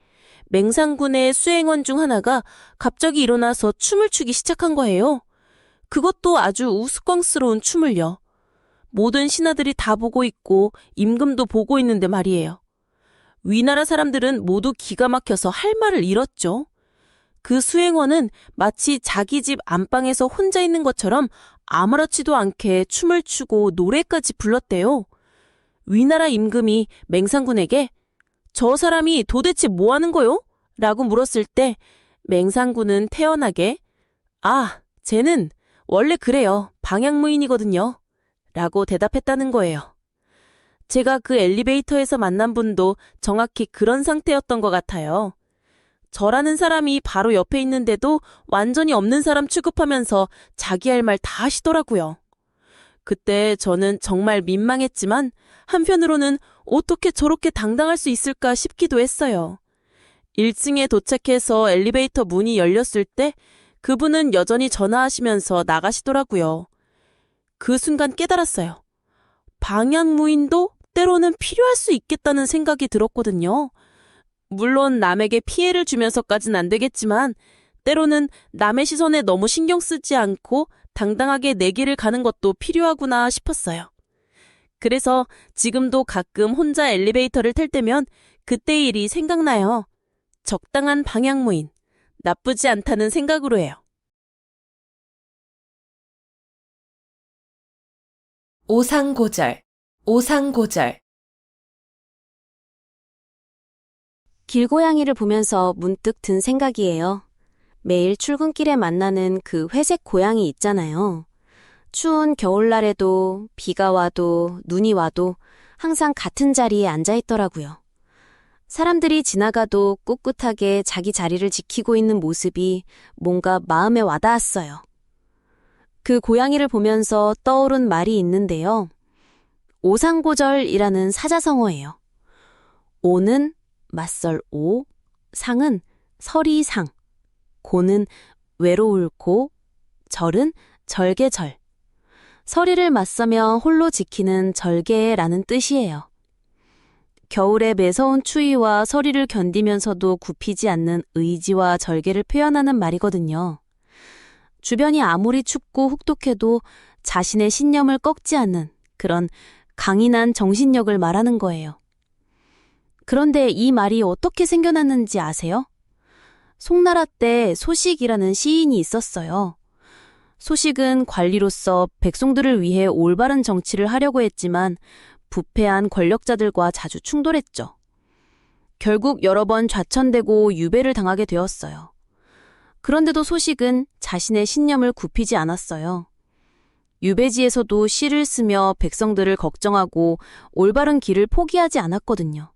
맹상군의 수행원 중 하나가 갑자기 일어나서 춤을 추기 시작한 거예요. 그것도 아주 우스꽝스러운 춤을요. 모든 신하들이 다 보고 있고 임금도 보고 있는데 말이에요. 위나라 사람들은 모두 기가 막혀서 할 말을 잃었죠. 그 수행원은 마치 자기 집 안방에서 혼자 있는 것처럼 아무렇지도 않게 춤을 추고 노래까지 불렀대요. 위나라 임금이 맹상군에게 저 사람이 도대체 뭐 하는 거요? 라고 물었을 때 맹상군은 태연하게 아, 쟤는 원래 그래요. 방향무인이거든요. 라고 대답했다는 거예요. 제가 그 엘리베이터에서 만난 분도 정확히 그런 상태였던 것 같아요. 저라는 사람이 바로 옆에 있는데도 완전히 없는 사람 취급하면서 자기 할 말 다 하시더라고요. 그때 저는 정말 민망했지만 한편으로는 어떻게 저렇게 당당할 수 있을까 싶기도 했어요. 1층에 도착해서 엘리베이터 문이 열렸을 때 그분은 여전히 전화하시면서 나가시더라고요. 그 순간 깨달았어요. 방향무인도 때로는 필요할 수 있겠다는 생각이 들었거든요. 물론 남에게 피해를 주면서까진 안 되겠지만 때로는 남의 시선에 너무 신경 쓰지 않고 당당하게 내 길을 가는 것도 필요하구나 싶었어요. 그래서 지금도 가끔 혼자 엘리베이터를 탈 때면 그때의 일이 생각나요. 적당한 방향무인, 나쁘지 않다는 생각으로 해요. 오상고절, 오상고절. 길고양이를 보면서 문득 든 생각이에요. 매일 출근길에 만나는 그 회색 고양이 있잖아요. 추운 겨울날에도 비가 와도 눈이 와도 항상 같은 자리에 앉아 있더라고요. 사람들이 지나가도 꿋꿋하게 자기 자리를 지키고 있는 모습이 뭔가 마음에 와닿았어요. 그 고양이를 보면서 떠오른 말이 있는데요. 오상고절이라는 사자성어예요. 오는 맞설 오, 상은 설이상, 고는 외로울 고, 절은 절개절. 서리를 맞서며 홀로 지키는 절개라는 뜻이에요. 겨울의 매서운 추위와 서리를 견디면서도 굽히지 않는 의지와 절개를 표현하는 말이거든요. 주변이 아무리 춥고 혹독해도 자신의 신념을 꺾지 않는 그런 강인한 정신력을 말하는 거예요. 그런데 이 말이 어떻게 생겨났는지 아세요? 송나라 때 소식이라는 시인이 있었어요. 소식은 관리로서 백성들을 위해 올바른 정치를 하려고 했지만 부패한 권력자들과 자주 충돌했죠. 결국 여러 번 좌천되고 유배를 당하게 되었어요. 그런데도 소식은 자신의 신념을 굽히지 않았어요. 유배지에서도 시를 쓰며 백성들을 걱정하고 올바른 길을 포기하지 않았거든요.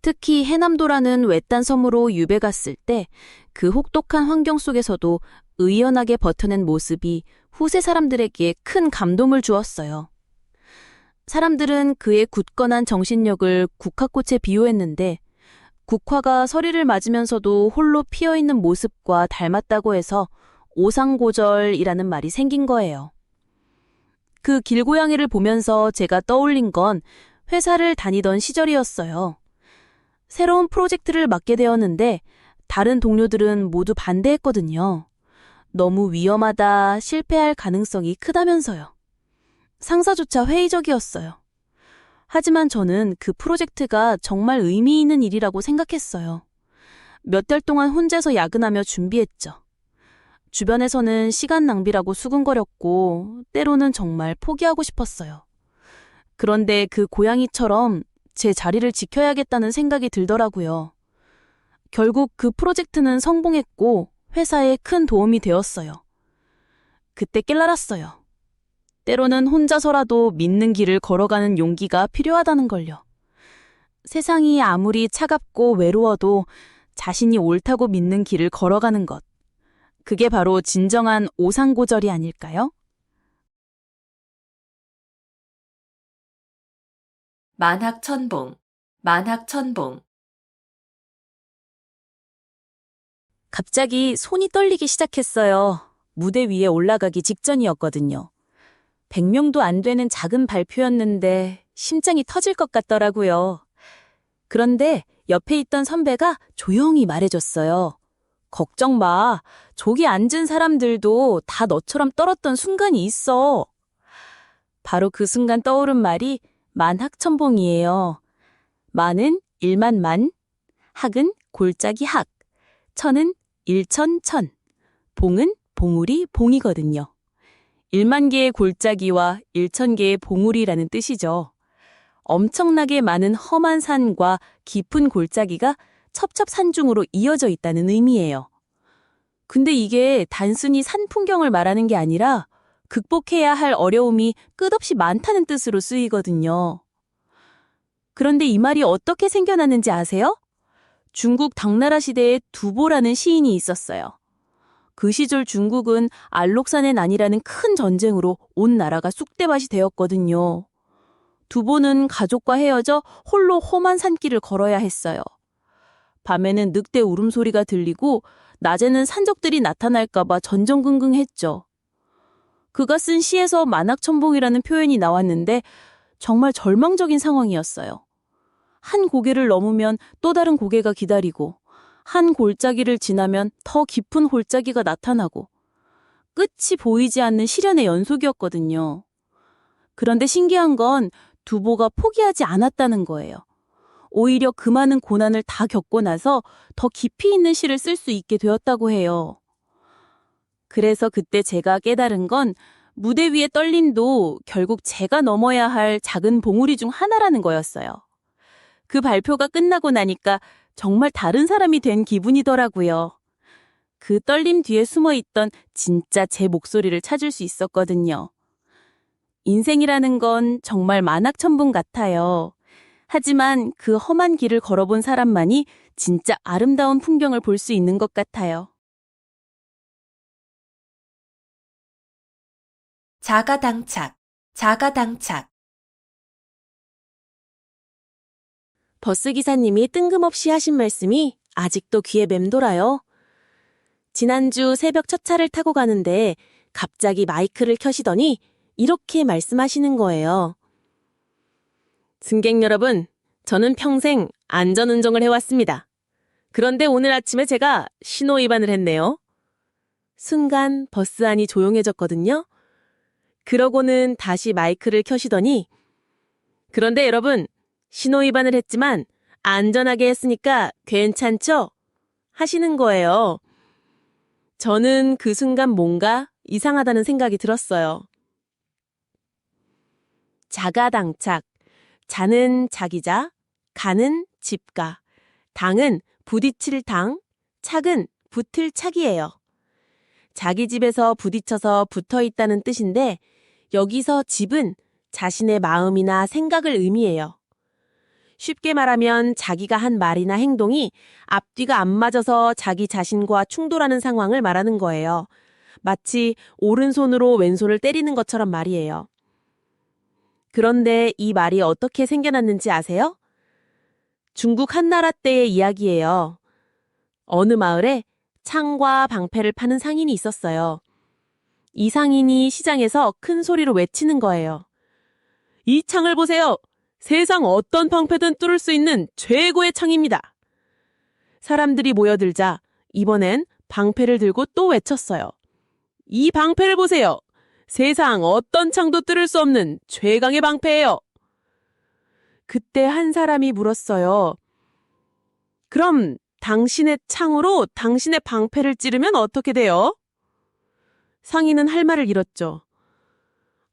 특히 해남도라는 외딴 섬으로 유배 갔을 때 그 혹독한 환경 속에서도 의연하게 버텨낸 모습이 후세 사람들에게 큰 감동을 주었어요. 사람들은 그의 굳건한 정신력을 국화꽃에 비유했는데 국화가 서리를 맞으면서도 홀로 피어있는 모습과 닮았다고 해서 오상고절이라는 말이 생긴 거예요. 그 길고양이를 보면서 제가 떠올린 건 회사를 다니던 시절이었어요. 새로운 프로젝트를 맡게 되었는데 다른 동료들은 모두 반대했거든요. 너무 위험하다, 실패할 가능성이 크다면서요. 상사조차 회의적이었어요. 하지만 저는 그 프로젝트가 정말 의미 있는 일이라고 생각했어요. 몇 달 동안 혼자서 야근하며 준비했죠. 주변에서는 시간 낭비라고 수군거렸고 때로는 정말 포기하고 싶었어요. 그런데 그 고양이처럼 제 자리를 지켜야겠다는 생각이 들더라고요. 결국 그 프로젝트는 성공했고 회사에 큰 도움이 되었어요. 그때 깨달았어요. 때로는 혼자서라도 믿는 길을 걸어가는 용기가 필요하다는 걸요. 세상이 아무리 차갑고 외로워도 자신이 옳다고 믿는 길을 걸어가는 것. 그게 바로 진정한 오상고절이 아닐까요? 만학천봉, 만학천봉. 갑자기 손이 떨리기 시작했어요. 무대 위에 올라가기 직전이었거든요. 100명도 안 되는 작은 발표였는데 심장이 터질 것 같더라고요. 그런데 옆에 있던 선배가 조용히 말해줬어요. 걱정 마. 저기 앉은 사람들도 다 너처럼 떨었던 순간이 있어. 바로 그 순간 떠오른 말이 만학천봉이에요. 만은 일만만, 학은 골짜기 학, 천은 일천천, 봉은 봉우리 봉이거든요. 1만 개의 골짜기와 1천 개의 봉우리라는 뜻이죠. 엄청나게 많은 험한 산과 깊은 골짜기가 첩첩산중으로 이어져 있다는 의미예요. 근데 이게 단순히 산 풍경을 말하는 게 아니라 극복해야 할 어려움이 끝없이 많다는 뜻으로 쓰이거든요. 그런데 이 말이 어떻게 생겨났는지 아세요? 중국 당나라 시대에 두보라는 시인이 있었어요. 그 시절 중국은 알록산의 난이라는 큰 전쟁으로 온 나라가 쑥대밭이 되었거든요. 두보는 가족과 헤어져 홀로 험한 산길을 걸어야 했어요. 밤에는 늑대 울음소리가 들리고 낮에는 산적들이 나타날까봐 전전긍긍했죠. 그가 쓴 시에서 만학천봉이라는 표현이 나왔는데 정말 절망적인 상황이었어요. 한 고개를 넘으면 또 다른 고개가 기다리고 한 골짜기를 지나면 더 깊은 골짜기가 나타나고 끝이 보이지 않는 시련의 연속이었거든요. 그런데 신기한 건 두보가 포기하지 않았다는 거예요. 오히려 그 많은 고난을 다 겪고 나서 더 깊이 있는 시를 쓸 수 있게 되었다고 해요. 그래서 그때 제가 깨달은 건 무대 위의 떨림도 결국 제가 넘어야 할 작은 봉우리 중 하나라는 거였어요. 그 발표가 끝나고 나니까 정말 다른 사람이 된 기분이더라고요. 그 떨림 뒤에 숨어있던 진짜 제 목소리를 찾을 수 있었거든요. 인생이라는 건 정말 만학천봉 같아요. 하지만 그 험한 길을 걸어본 사람만이 진짜 아름다운 풍경을 볼 수 있는 것 같아요. 자가당착, 자가당착. 버스기사님이 뜬금없이 하신 말씀이 아직도 귀에 맴돌아요. 지난주 새벽 첫 차를 타고 가는데 갑자기 마이크를 켜시더니 이렇게 말씀하시는 거예요. 승객 여러분, 저는 평생 안전운전을 해왔습니다. 그런데 오늘 아침에 제가 신호 위반을 했네요. 순간 버스 안이 조용해졌거든요. 그러고는 다시 마이크를 켜시더니 그런데 여러분, 신호 위반을 했지만 안전하게 했으니까 괜찮죠? 하시는 거예요. 저는 그 순간 뭔가 이상하다는 생각이 들었어요. 자가당착. 자는 자기자, 가는 집가, 당은 부딪힐 당, 착은 붙을 착이에요. 자기 집에서 부딪혀서 붙어 있다는 뜻인데 여기서 집은 자신의 마음이나 생각을 의미해요. 쉽게 말하면 자기가 한 말이나 행동이 앞뒤가 안 맞아서 자기 자신과 충돌하는 상황을 말하는 거예요. 마치 오른손으로 왼손을 때리는 것처럼 말이에요. 그런데 이 말이 어떻게 생겨났는지 아세요? 중국 한나라 때의 이야기예요. 어느 마을에 창과 방패를 파는 상인이 있었어요. 이 상인이 시장에서 큰 소리로 외치는 거예요. 이 창을 보세요. 세상 어떤 방패든 뚫을 수 있는 최고의 창입니다. 사람들이 모여들자 이번엔 방패를 들고 또 외쳤어요. 이 방패를 보세요. 세상 어떤 창도 뚫을 수 없는 최강의 방패예요. 그때 한 사람이 물었어요. 그럼 당신의 창으로 당신의 방패를 찌르면 어떻게 돼요? 상인은 할 말을 잃었죠.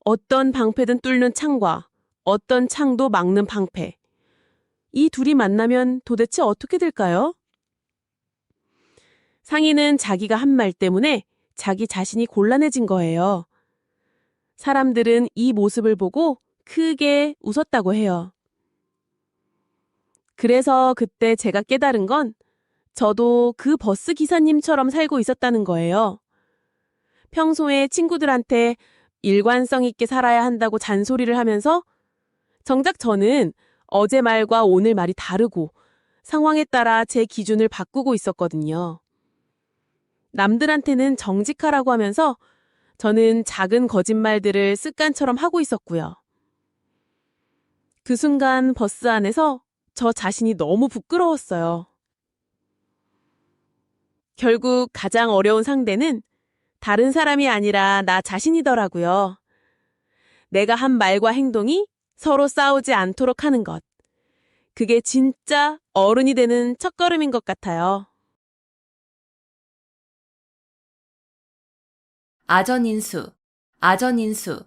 어떤 방패든 뚫는 창과 어떤 창도 막는 방패. 이 둘이 만나면 도대체 어떻게 될까요? 상인은 자기가 한 말 때문에 자기 자신이 곤란해진 거예요. 사람들은 이 모습을 보고 크게 웃었다고 해요. 그래서 그때 제가 깨달은 건 저도 그 버스 기사님처럼 살고 있었다는 거예요. 평소에 친구들한테 일관성 있게 살아야 한다고 잔소리를 하면서 정작 저는 어제 말과 오늘 말이 다르고 상황에 따라 제 기준을 바꾸고 있었거든요. 남들한테는 정직하라고 하면서 저는 작은 거짓말들을 습관처럼 하고 있었고요. 그 순간 버스 안에서 저 자신이 너무 부끄러웠어요. 결국 가장 어려운 상대는 다른 사람이 아니라 나 자신이더라고요. 내가 한 말과 행동이 서로 싸우지 않도록 하는 것. 그게 진짜 어른이 되는 첫걸음인 것 같아요. 아전인수, 아전인수.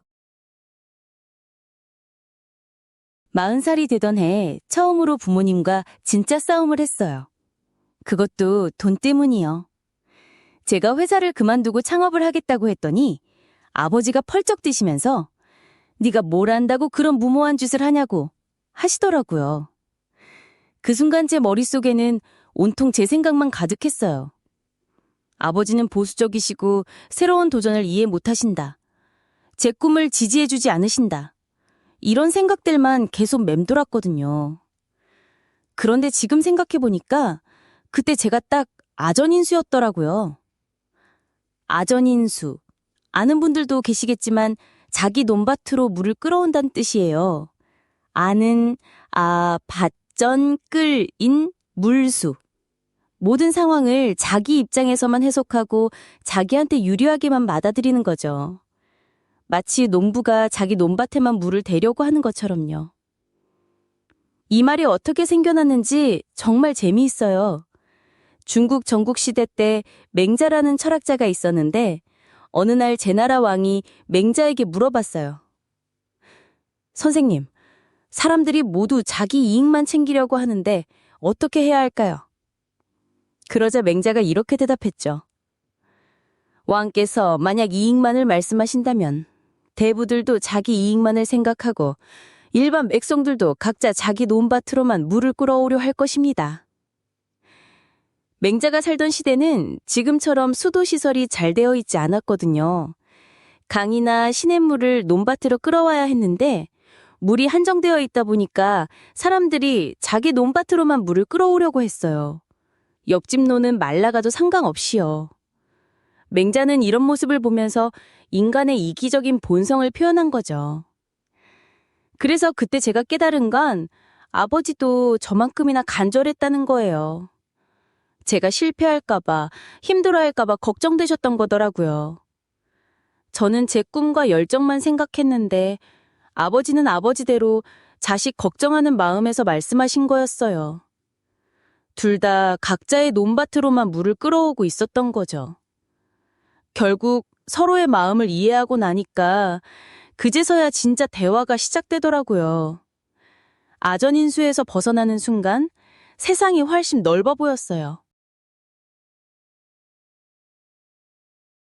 40살이 되던 해 처음으로 부모님과 진짜 싸움을 했어요. 그것도 돈 때문이요. 제가 회사를 그만두고 창업을 하겠다고 했더니 아버지가 펄쩍 뛰시면서 네가 뭘 안다고 그런 무모한 짓을 하냐고 하시더라고요. 그 순간 제 머릿속에는 온통 제 생각만 가득했어요. 아버지는 보수적이시고 새로운 도전을 이해 못하신다. 제 꿈을 지지해주지 않으신다. 이런 생각들만 계속 맴돌았거든요. 그런데 지금 생각해보니까 그때 제가 딱 아전인수였더라고요. 아전인수. 아는 분들도 계시겠지만 자기 논밭으로 물을 끌어온다는 뜻이에요. 아는, 밭전, 끌인, 물수. 모든 상황을 자기 입장에서만 해석하고 자기한테 유리하게만 받아들이는 거죠. 마치 농부가 자기 논밭에만 물을 대려고 하는 것처럼요. 이 말이 어떻게 생겨났는지 정말 재미있어요. 중국 전국시대 때 맹자라는 철학자가 있었는데 어느 날 제나라 왕이 맹자에게 물어봤어요. 선생님, 사람들이 모두 자기 이익만 챙기려고 하는데 어떻게 해야 할까요? 그러자 맹자가 이렇게 대답했죠. 왕께서 만약 이익만을 말씀하신다면 대부들도 자기 이익만을 생각하고 일반 백성들도 각자 자기 논밭으로만 물을 끌어오려 할 것입니다. 맹자가 살던 시대는 지금처럼 수도시설이 잘 되어 있지 않았거든요. 강이나 시냇물을 논밭으로 끌어와야 했는데 물이 한정되어 있다 보니까 사람들이 자기 논밭으로만 물을 끌어오려고 했어요. 옆집 노는 말라가도 상관없이요. 맹자는 이런 모습을 보면서 인간의 이기적인 본성을 표현한 거죠. 그래서 그때 제가 깨달은 건 아버지도 저만큼이나 간절했다는 거예요. 제가 실패할까봐, 힘들어할까봐 걱정되셨던 거더라고요. 저는 제 꿈과 열정만 생각했는데 아버지는 아버지대로 자식 걱정하는 마음에서 말씀하신 거였어요. 둘 다 각자의 논밭으로만 물을 끌어오고 있었던 거죠. 결국 서로의 마음을 이해하고 나니까 그제서야 진짜 대화가 시작되더라고요. 아전인수에서 벗어나는 순간 세상이 훨씬 넓어 보였어요.